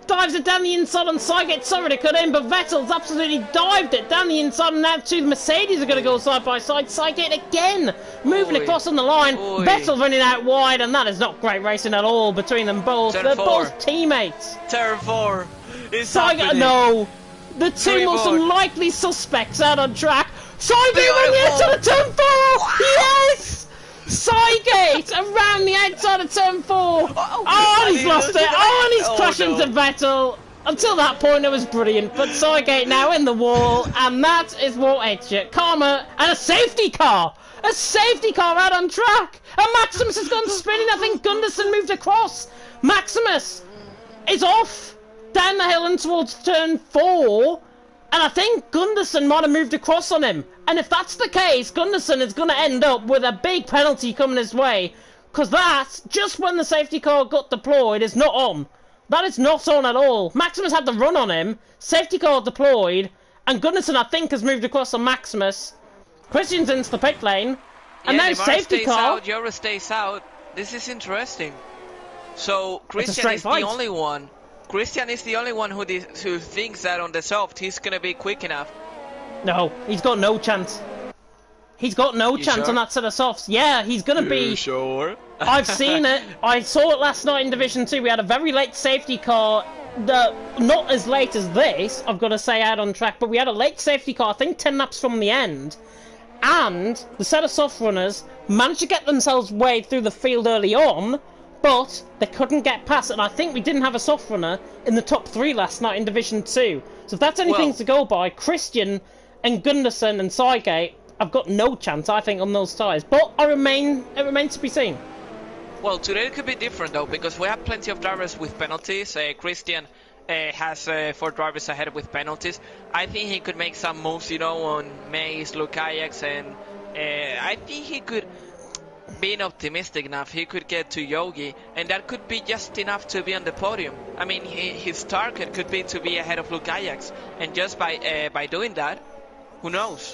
Speaker 1: Dives it down the inside on Cygate. Sorry to cut in, but Vettel's absolutely dived it down the inside, and now two Mercedes are going to go side by side. Cygate again moving across on the line. Vettel running out wide, and that is not great racing at all between them both. They're both teammates.
Speaker 3: Turn 4.
Speaker 1: Cygate, no. The two most unlikely suspects out on track. Cygate on the outside of turn 4. Yes. Cygate around the outside of turn 4. Oh, he's lost it. Oh, and he's crashed into Vettel. Until that point, it was brilliant. But Cygate now in the wall, and that is what hits you. Karma and a safety car. A safety car out on track. And Maximus has gone spinning. I think Gunderson moved across. Maximus is off down the hill and towards turn 4. And I think Gunderson might have moved across on him. And if that's the case, Gunderson is going to end up with a big penalty coming his way. Because that, just when the safety car got deployed, is not on. That is not on at all. Maximus had the run on him. Safety car deployed. And Gunderson, I think, has moved across on Maximus. Christian's into the pit lane. And now safety car.
Speaker 3: Yora stays out. This is interesting. So Christian is the only one. Christian is the only one who thinks that on the soft he's going to be quick enough.
Speaker 1: No, he's got no chance. He's got no chance on that set of softs. Yeah, he's going to be...
Speaker 3: sure?
Speaker 1: I've seen it. I saw it last night in Division 2. We had a very late safety car. Not as late as this, I've got to say, out on track. But we had a late safety car, I think 10 laps from the end. And the set of soft runners managed to get themselves way through the field early on. But they couldn't get past it, and I think we didn't have a soft runner in the top 3 last night in Division 2. So if that's anything to go by, Christian and Gunderson and Cygate have got no chance, I think, on those tyres. But it remains to be seen.
Speaker 3: Well, today it could be different, though, because we have plenty of drivers with penalties. Christian has 4 drivers ahead with penalties. I think he could make some moves, you know, on Mace, Lukajax, and I think he could... Being optimistic enough, he could get to Yogi, and that could be just enough to be on the podium. I mean, his target could be to be ahead of Lukajax, and just by doing that, who knows?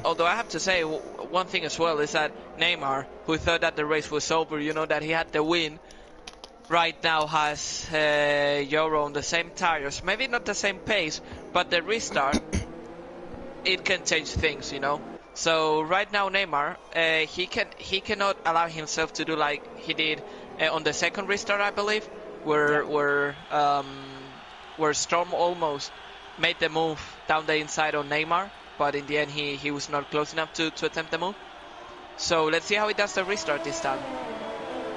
Speaker 3: Although I have to say, one thing as well is that Neymar, who thought that the race was over, you know, that he had the win, right now has Euro on the same tires. Maybe not the same pace, but the restart, it can change things, you know. So right now Neymar, he cannot allow himself to do like he did on the second restart, I believe, where Storm almost made the move down the inside on Neymar, but in the end he was not close enough to attempt the move. So let's see how he does the restart this time.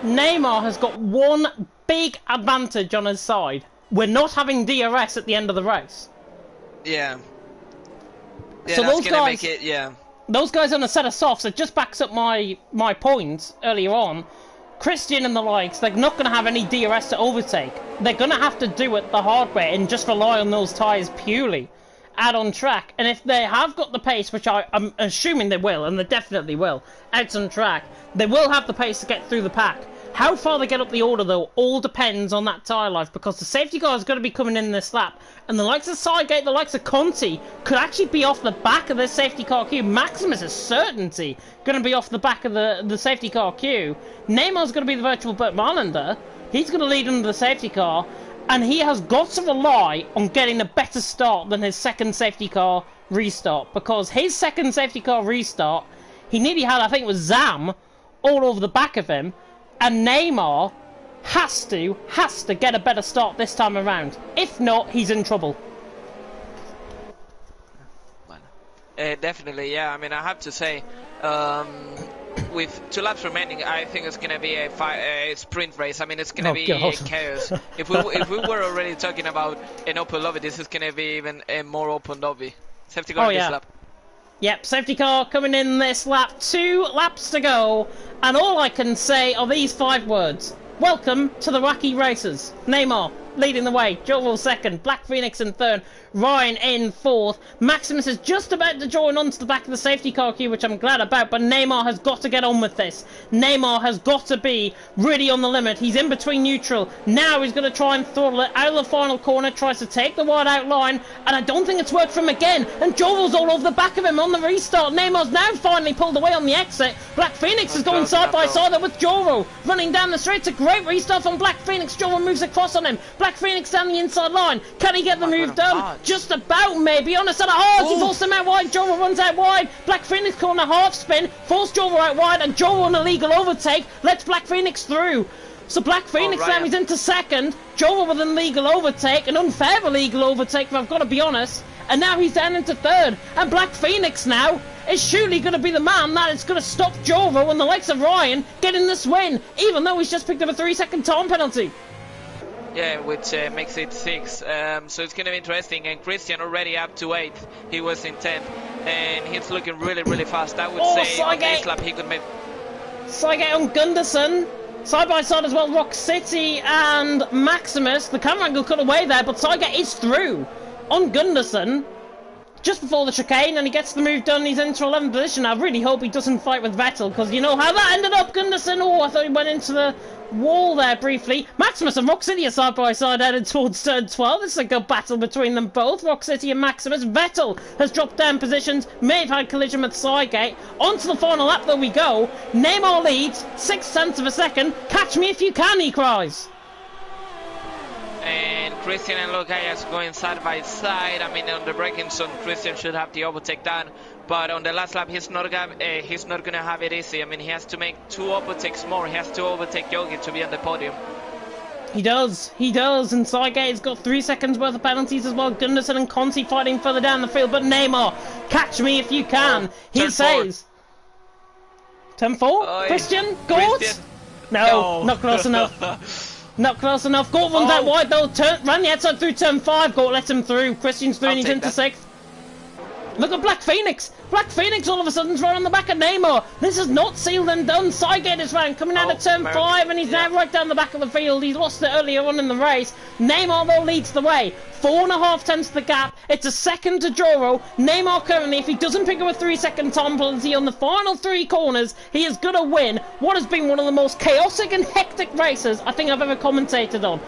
Speaker 1: Neymar has got one big advantage on his side. We're not having DRS at the end of the race.
Speaker 3: Yeah.
Speaker 1: So
Speaker 3: that's
Speaker 1: those
Speaker 3: gonna
Speaker 1: guys,
Speaker 3: make it, yeah.
Speaker 1: Those guys on a set of softs, it just backs up my points earlier on. Christian and the likes, they're not going to have any DRS to overtake. They're going to have to do it the hard way and just rely on those tyres purely out on track. And if they have got the pace, which I'm assuming they will, and they definitely will, out on track, they will have the pace to get through the pack. How far they get up the order, though, all depends on that tyre life, because the safety car is going to be coming in this lap, and the likes of Cygate, the likes of Conti, could actually be off the back of this safety car queue. Maximus is certainty going to be off the back of the safety car queue. Neymar's going to be the virtual Burt Marlander. He's going to lead under the safety car, and he has got to rely on getting a better start than his second safety car restart, because his second safety car restart, he nearly had, I think it was Zam, all over the back of him. And Neymar has to get a better start this time around. If not, he's in trouble.
Speaker 3: Definitely, yeah. I mean, I have to say, with 2 laps remaining, I think it's going to be a sprint race. I mean, it's going to be chaos. If we were already talking about an open lobby, this is going to be even a more open lobby. Safety car this lap.
Speaker 1: Yep, safety car coming in this lap. 2 laps to go. And all I can say are these 5 words. Welcome to the Wacky Racers. Neymar leading the way. Joel second. Black Phoenix in third. Ryan in 4th. Maximus is just about to join onto the back of the safety car queue, which I'm glad about, but Neymar has got to get on with this. Neymar has got to be really on the limit. He's in between neutral. Now he's going to try and throttle it out of the final corner, tries to take the wide out line, and I don't think it's worked for him again. And Jovel's all over the back of him on the restart. Neymar's now finally pulled away on the exit. Black Phoenix is going side by side there with Joro, running down the straight. It's a great restart from Black Phoenix. Joro moves across on him. Black Phoenix down the inside line. Can he get the move done? Just about, maybe. On a set of hards, he forced him out wide. Joro runs out wide. Black Phoenix corner half spin, forced Joro out wide, and Joro on a legal overtake lets Black Phoenix through. So Black Phoenix now he's into second. Joro with an illegal overtake, an unfair illegal overtake, if I've got to be honest. And now he's down into third. And Black Phoenix now is surely going to be the man that is going to stop Joro and the likes of Ryan getting this win, even though he's just picked up a 3-second time penalty.
Speaker 3: Yeah, which makes it 6. So it's going to be interesting. And Christian already up to 8th. He was in 10th. And he's looking really, really fast. I would say on this lap he could make...
Speaker 1: Saigate on Gunderson. Side by side as well, Rock City and Maximus. The camera angle cut away there, but Saigate is through on Gunderson just before the chicane, and he gets the move done. He's into 11th position. I really hope he doesn't fight with Vettel, because you know how that ended up, Gunderson. Oh, I thought he went into the wall there briefly. Maximus and Rock City are side by side headed towards turn 12. This is a good battle between them both, Rock City and Maximus. Vettel has dropped down positions, may have had collision with Saigate. Onto the final lap though we go. Neymar leads 6/10 of a second. Catch me if you can, he cries.
Speaker 3: And Christian and Luke Ajax going side by side. I mean, on the braking zone, Christian should have the overtake done, but on the last lap, he's not gonna have it easy. I mean, he has to make 2 overtakes more. He has to overtake Yogi to be on the podium.
Speaker 1: He does, and Saigate's got 3 seconds worth of penalties as well. Gunderson and Conti fighting further down the field, but Neymar, catch me if you can. He says. Turn 4? Christian? Gort? No, not close enough. Not close enough. Gort runs out wide though. Run the outside through turn 5. Gort lets him through. Christian's through and he's into 6th. Look at Black Phoenix. Black Phoenix all of a sudden's right on the back of Neymar. This is not sealed and done. Saigate is round, coming out of turn 5, and he's now right down the back of the field. He's lost it earlier on in the race. Neymar though leads the way. 4.5 tenths the gap. It's a second to Joro. Neymar currently, if he doesn't pick up a 3-second time penalty on the final 3 corners, he is going to win what has been one of the most chaotic and hectic races I think I've ever commentated on.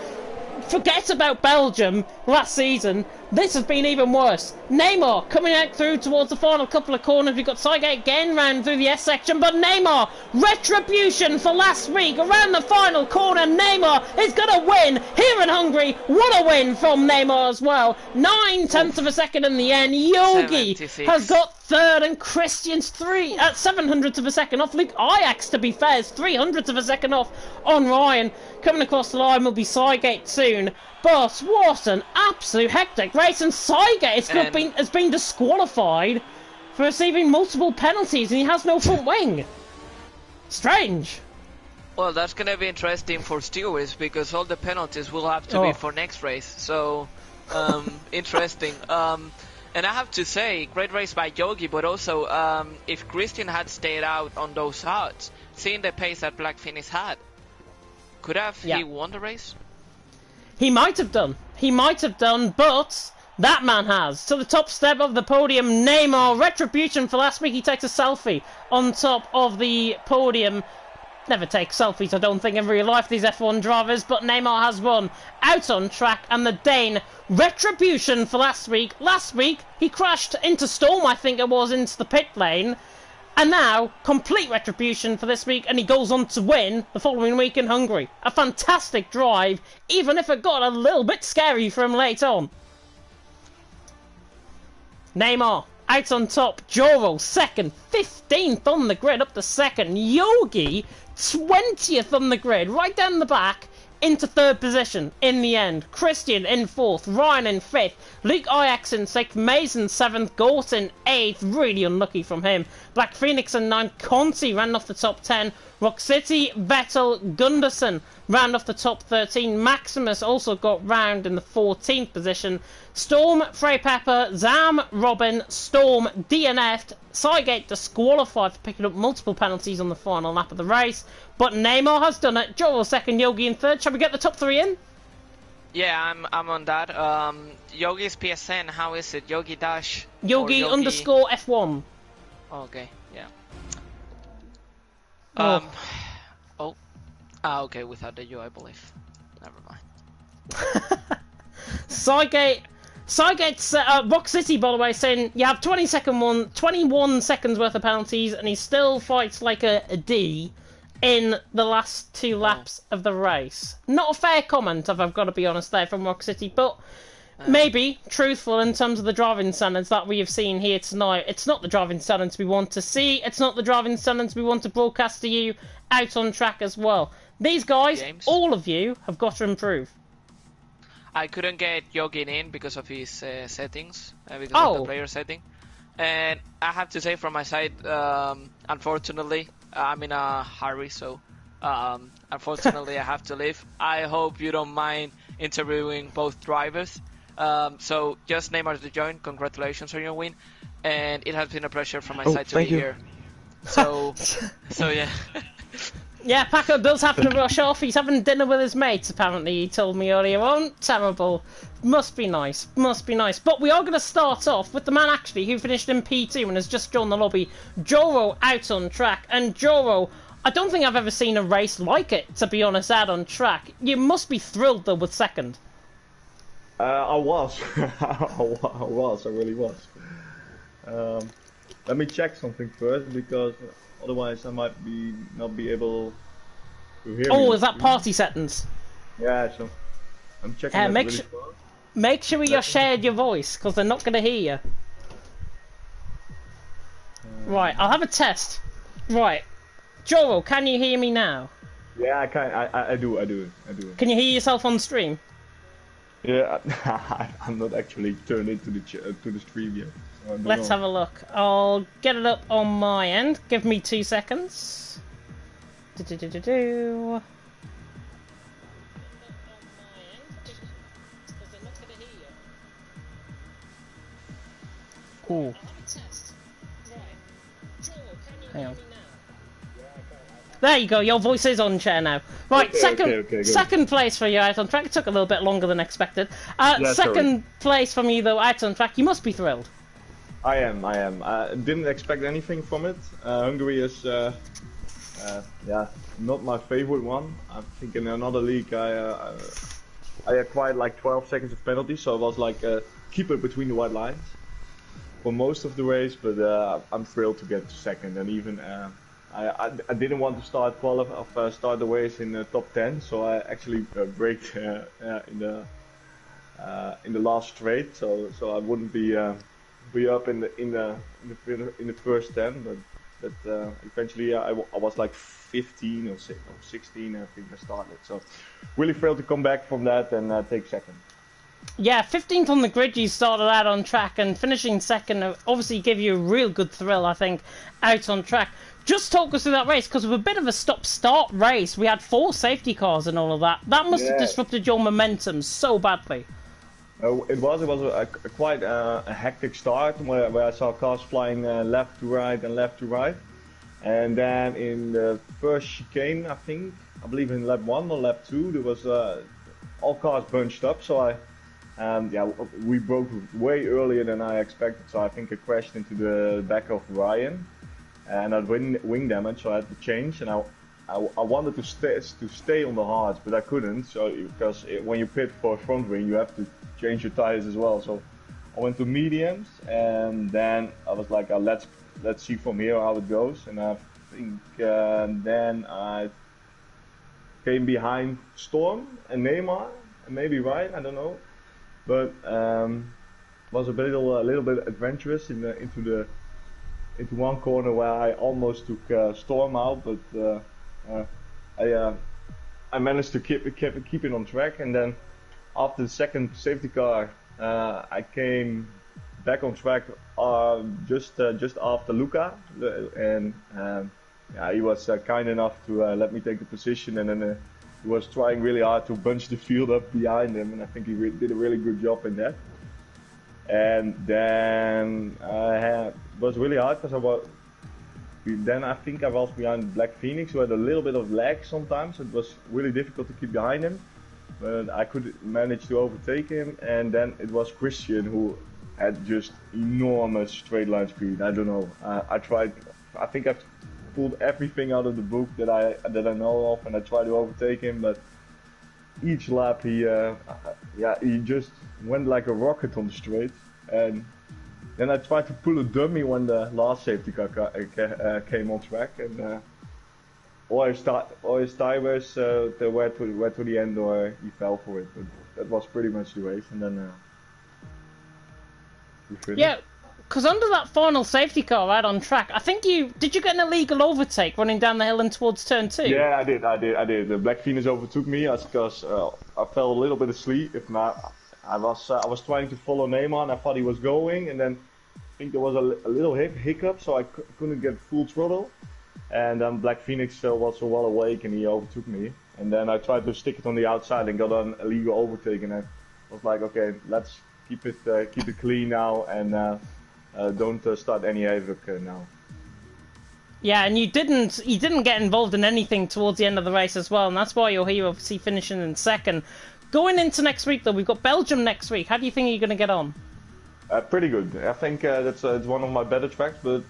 Speaker 1: Forget about Belgium last season. This has been even worse. Neymar coming out through towards the final couple of corners. We've got Saigate again round through the S section, but Neymar, retribution for last week around the final corner. Neymar is going to win here in Hungary. What a win from Neymar as well. 9/10 of a second in the end. Yogi 76. Has got third, and Christian's 700th of a second off. Luke Ajax, to be fair, is 300th of a second off on Ryan. Coming across the line will be Saigate soon. But what an absolute hectic race, and Saigate has been disqualified for receiving multiple penalties, and he has no front wing. Strange.
Speaker 3: Well, that's going to be interesting for stewards, because all the penalties will have to be for next race. So, interesting. And I have to say, great race by Yogi, but also if Christian had stayed out on those hards, seeing the pace that Black Phoenix had, could have he won the race?
Speaker 1: He might have done. He might have done, but that man has. To the top step of the podium, Neymar. Retribution for last week. He takes a selfie on top of the podium. Never take selfies, I don't think, in real life, these F1 drivers, but Neymar has won out on track, and the Dane, retribution for last week. Last week, he crashed into Storm, I think it was, into the pit lane, and now, complete retribution for this week, and he goes on to win the following week in Hungary. A fantastic drive, even if it got a little bit scary for him late on. Neymar out on top, Joro second, 15th on the grid up to second, Yogi 20th on the grid, right down the back into 3rd position in the end. Christian in 4th, Ryan in 5th, Luke Ajax in 6th, Mason 7th, Gort in 8th, really unlucky from him. Black Phoenix in 9th, Conti ran off the top 10, Rock City, Vettel, Gunderson round off the top 13, Maximus also got round in the 14th position, Storm, Frey Pepper, Zam, Robin, Storm, DNF'd, Saigate disqualified for picking up multiple penalties on the final lap of the race, but Neymar has done it. Joro second, Yogi in 3rd. Shall we get the top 3 in?
Speaker 3: Yeah, I'm on that. Yogi's PSN, how is it? Yogi Dash?
Speaker 1: Yogi underscore F1.
Speaker 3: Okay, yeah.
Speaker 1: Oh.
Speaker 3: Oh. Ah, okay, without the U, I believe. Never mind.
Speaker 1: Sygate's Rock City, by the way, saying you have 21 seconds worth of penalties, and he still fights like a D in the last 2 laps of the race. Not a fair comment, if I've got to be honest, there from Rock City, but maybe truthful in terms of the driving standards that we have seen here tonight. It's not the driving standards we want to see. It's not the driving standards we want to broadcast to you out on track as well. These guys, all of you, have got to improve.
Speaker 3: I couldn't get Yogi in because of his settings, because of the player setting. And I have to say from my side, unfortunately, I'm in a hurry, so unfortunately I have to leave. I hope you don't mind interviewing both drivers. So just Neymar to join. Congratulations on your win. And it has been a pleasure from my side to be here. So yeah.
Speaker 1: Yeah, Paco does have to rush off. He's having dinner with his mates, apparently, he told me earlier on. Terrible. Must be nice. Must be nice. But we are going to start off with the man, actually, who finished in P2 and has just joined the lobby. Joro out on track. And Joro, I don't think I've ever seen a race like it, to be honest, out on track. You must be thrilled, though, with second.
Speaker 4: I was. I really was. Let me check something first, because otherwise I might not be able to hear.
Speaker 1: Oh, is that party settings?
Speaker 4: Yeah, so I'm checking.
Speaker 1: Make sure you shared your voice, because they're not going to hear you. Right, I'll have a test. Right, Joro, can you hear me now?
Speaker 4: Yeah, I can. I do.
Speaker 1: Can you hear yourself on stream?
Speaker 4: Yeah, I'm not actually turned into the stream yet. So
Speaker 1: Let's have a look. I'll get it up on my end. Give me 2 seconds. Ooh. Hang on. There you go, your voice is on chair now. Right,
Speaker 4: okay,
Speaker 1: second place for you out on track. It took a little bit longer than expected. Second place from you, though, out on track. You must be thrilled.
Speaker 4: I am. I didn't expect anything from it. Hungary is, not my favorite one. I think in another league I acquired like 12 seconds of penalty, so I was like keep it between the white lines for most of the race. But I'm thrilled to get to second, and even I didn't want to start the race in the top 10, so I actually braked in the last straight, so I wouldn't be up in the first 10, but eventually I was like 15 or 16, I think I started. So really thrilled to come back from that and take second.
Speaker 1: Yeah, 15th on the grid, you started out on track, and finishing second obviously gave you a real good thrill, I think, out on track. Just talk us through that race, because with a bit of a stop-start race, we had 4 safety cars and all of that. That must have disrupted your momentum so badly.
Speaker 4: It was quite a hectic start, where I saw cars flying left to right and left to right. And then in the first chicane, I believe in lap 1 or lap 2, there was all cars bunched up, so we broke way earlier than I expected, so I think I crashed into the back of Ryan. And I had wing damage, so I had to change, and I wanted to stay on the hards, but I couldn't, so because when you pit for a front wing, you have to change your tires as well. So I went to mediums, and then I was like, let's see from here how it goes. And I think then I came behind Storm and Neymar, and maybe Ryan, I don't know, but was a little bit adventurous into one corner where I almost took Storm out, but I managed to keep it on track. And then after the second safety car, I came back on track just after Luca, and he was kind enough to let me take the position, and then he was trying really hard to bunch the field up behind him, and I think he did a really good job in that. And then it was really hard because I think I was behind Black Phoenix, who had a little bit of lag sometimes. So it was really difficult to keep behind him. but I could manage to overtake him, and then it was Christian who had just enormous straight line speed. I don't know. I tried. I think I've pulled everything out of the book that I know of, and I tried to overtake him, but each lap he just went like a rocket on the straight, and then I tried to pull a dummy when the last safety car came on track, and all his tires they were to the end, or he fell for it. But that was pretty much the race, and then we finished.
Speaker 1: Yeah, because under that final safety car out on track, I think did you get an illegal overtake running down the hill and towards turn 2?
Speaker 4: Yeah, I did. The Black Phoenix overtook me because I fell a little bit asleep. If not, I was trying to follow Neymar, and I thought he was going, and then I think there was a little hiccup, so I couldn't get full throttle. And then Black Phoenix was well awake, and he overtook me. And then I tried to stick it on the outside and got an illegal overtake, and I was like, okay, let's keep it clean now, and don't start any havoc now.
Speaker 1: Yeah, and you didn't get involved in anything towards the end of the race as well, and that's why you're here, obviously finishing in second. Going into next week though, we've got Belgium next week. How do you think you're going to get on?
Speaker 4: Pretty good. I think that's it's one of my better tracks, but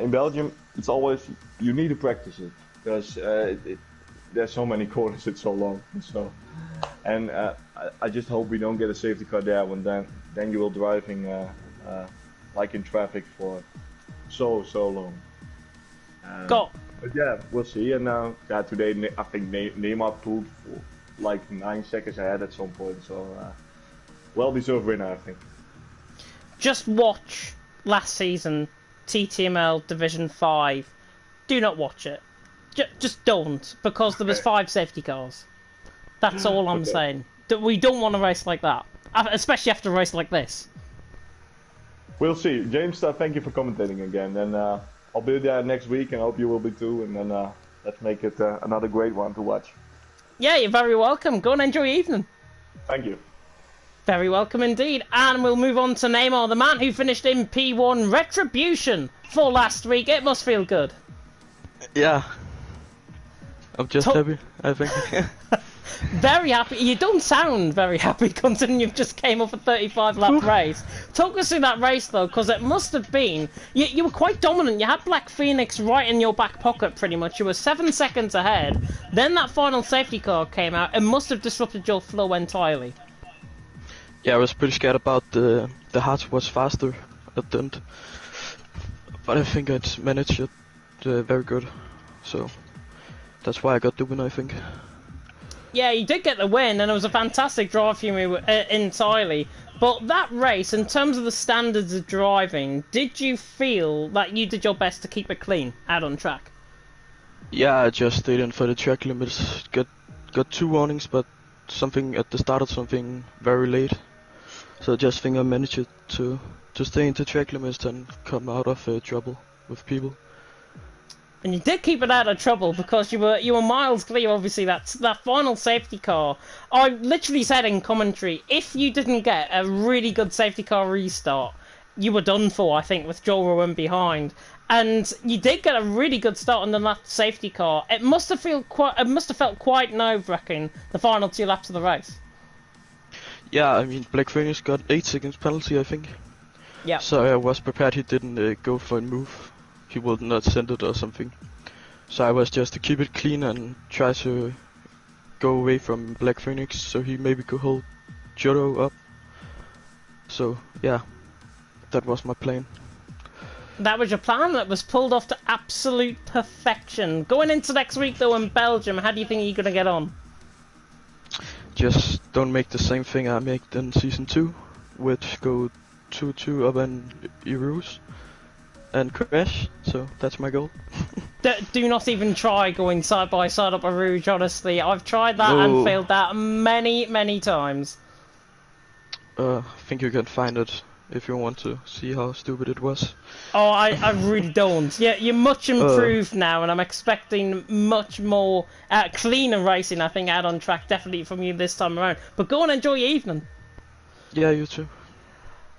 Speaker 4: in Belgium it's always you need to practice it because there's so many corners, it's so long. So, and I just hope we don't get a safety car there when then you will driving like in traffic for so long.
Speaker 1: Got.
Speaker 4: But yeah, we'll see. And today I think Neymar pulled for like 9 seconds ahead at some point. So well-deserved winner, I think.
Speaker 1: Just watch last season TTML Division 5. Do not watch it. Just don't, because there was 5 safety cars. That's all I'm saying. We don't want a race like that, especially after a race like this.
Speaker 4: We'll see. James, thank you for commentating again, and I'll be there next week, and I hope you will be too, and then let's make it another great one to watch.
Speaker 1: Yeah, you're very welcome. Go and enjoy your evening.
Speaker 4: Thank you.
Speaker 1: Very welcome indeed. And we'll move on to Neymar, the man who finished in P1 Retribution for last week. It must feel good.
Speaker 5: Yeah. I'm just happy, I think.
Speaker 1: Very happy. You don't sound very happy considering you've just came off a 35-lap race. Talk us through that race though, because it must have been... You were quite dominant. You had Black Phoenix right in your back pocket pretty much. You were 7 seconds ahead. Then that final safety car came out. It must have disrupted your flow entirely.
Speaker 5: Yeah, I was pretty scared about the Hart was faster at the end. But I think I managed it very good. So that's why I got the win, I think.
Speaker 1: Yeah, you did get the win, and it was a fantastic drive for you entirely. But that race, in terms of the standards of driving, did you feel that you did your best to keep it clean out on track?
Speaker 5: Yeah, I just stayed in for the track limits. Got 2 warnings, but something at the start of something very late. So I just think I managed to stay into track limits and come out of trouble with people.
Speaker 1: And you did keep it out of trouble because you were miles clear. Obviously, that final safety car. I literally said in commentary, if you didn't get a really good safety car restart, you were done for. I think with Joel Rowan behind, and you did get a really good start on the last safety car. It must have felt quite nerve-wracking the final 2 laps of the race.
Speaker 5: Yeah, I mean Black Phoenix got 8 seconds penalty, I think.
Speaker 1: Yeah.
Speaker 5: So I was prepared he didn't go for a move. He would not send it or something. So I was just to keep it clean and try to go away from Black Phoenix so he maybe could hold Joro up. So yeah, that was my plan.
Speaker 1: That was your plan. That was pulled off to absolute perfection. Going into next week though in Belgium, how do you think you're going to get on?
Speaker 5: Just don't make the same thing I made in Season 2, which go 2-2 up in Euros and crash, so that's my goal.
Speaker 1: Do not even try going side by side up a Rouge, honestly. I've tried that and failed that many times.
Speaker 5: I think you can find it if you want to see how stupid it was.
Speaker 1: Oh, I really don't. Yeah, you're much improved now, and I'm expecting much more cleaner racing, I think, out on track, definitely from you this time around. But go and enjoy your evening.
Speaker 5: Yeah, you too.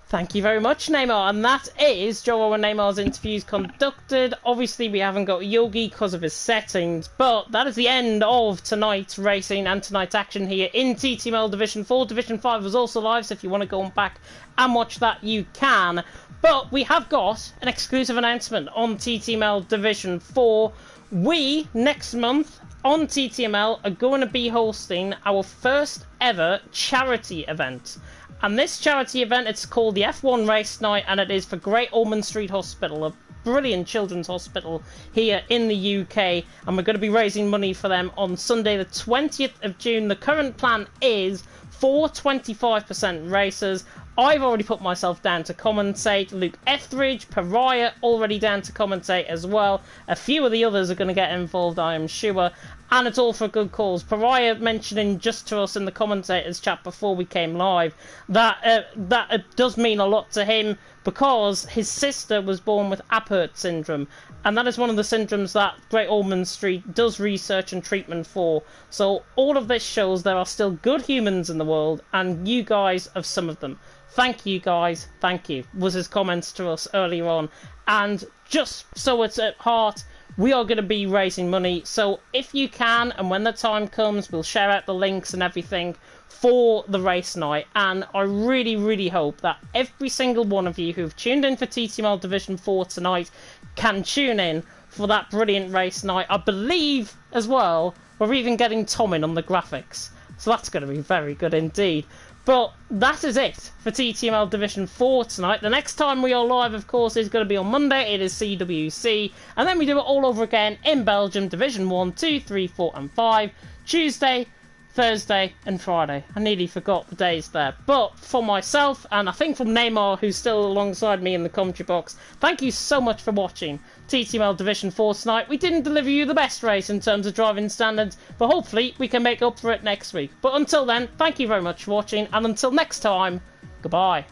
Speaker 1: Thank you very much, Neymar. And that is Joe and Neymar's interviews conducted. Obviously, we haven't got Yogi because of his settings, but that is the end of tonight's racing and tonight's action here in TTML Division 4. Division 5 was also live, so if you want to go back and watch that, you can. But we have got an exclusive announcement on TTML Division 4. We, next month, on TTML, are going to be hosting our first ever charity event. And this charity event, it's called the F1 Race Night, and it is for Great Ormond Street Hospital, a brilliant children's hospital here in the UK. And we're going to be raising money for them on Sunday the 20th of June. The current plan is for 25% racers. I've already put myself down to commentate. Luke Etheridge, Pariah, already down to commentate as well. A few of the others are going to get involved, I am sure. And it's all for a good cause. Pariah mentioning just to us in the commentators chat before we came live that it does mean a lot to him because his sister was born with Apert syndrome, and that is one of the syndromes that Great Ormond Street does research and treatment for. So all of this shows there are still good humans in the world, and you guys are some of them. Thank you guys, thank you, was his comments to us earlier on. And just so it's at heart, we are going to be raising money, so if you can, and when the time comes, we'll share out the links and everything for the race night. And I really, really hope that every single one of you who've tuned in for TTML Division 4 tonight can tune in for that brilliant race night. I believe, as well, we're even getting Tom in on the graphics, so that's going to be very good indeed. But that is it for TTML Division 4 tonight. The next time we are live, of course, is going to be on Monday. It is CWC. And then we do it all over again in Belgium, Division 1, 2, 3, 4 and 5. Tuesday, Thursday and Friday. I nearly forgot the days there. But for myself, and I think from Neymar, who's still alongside me in the commentary box, thank you so much for watching TTML Division 4 tonight. We didn't deliver you the best race in terms of driving standards, but hopefully we can make up for it next week. But until then, thank you very much for watching, and until next time, goodbye.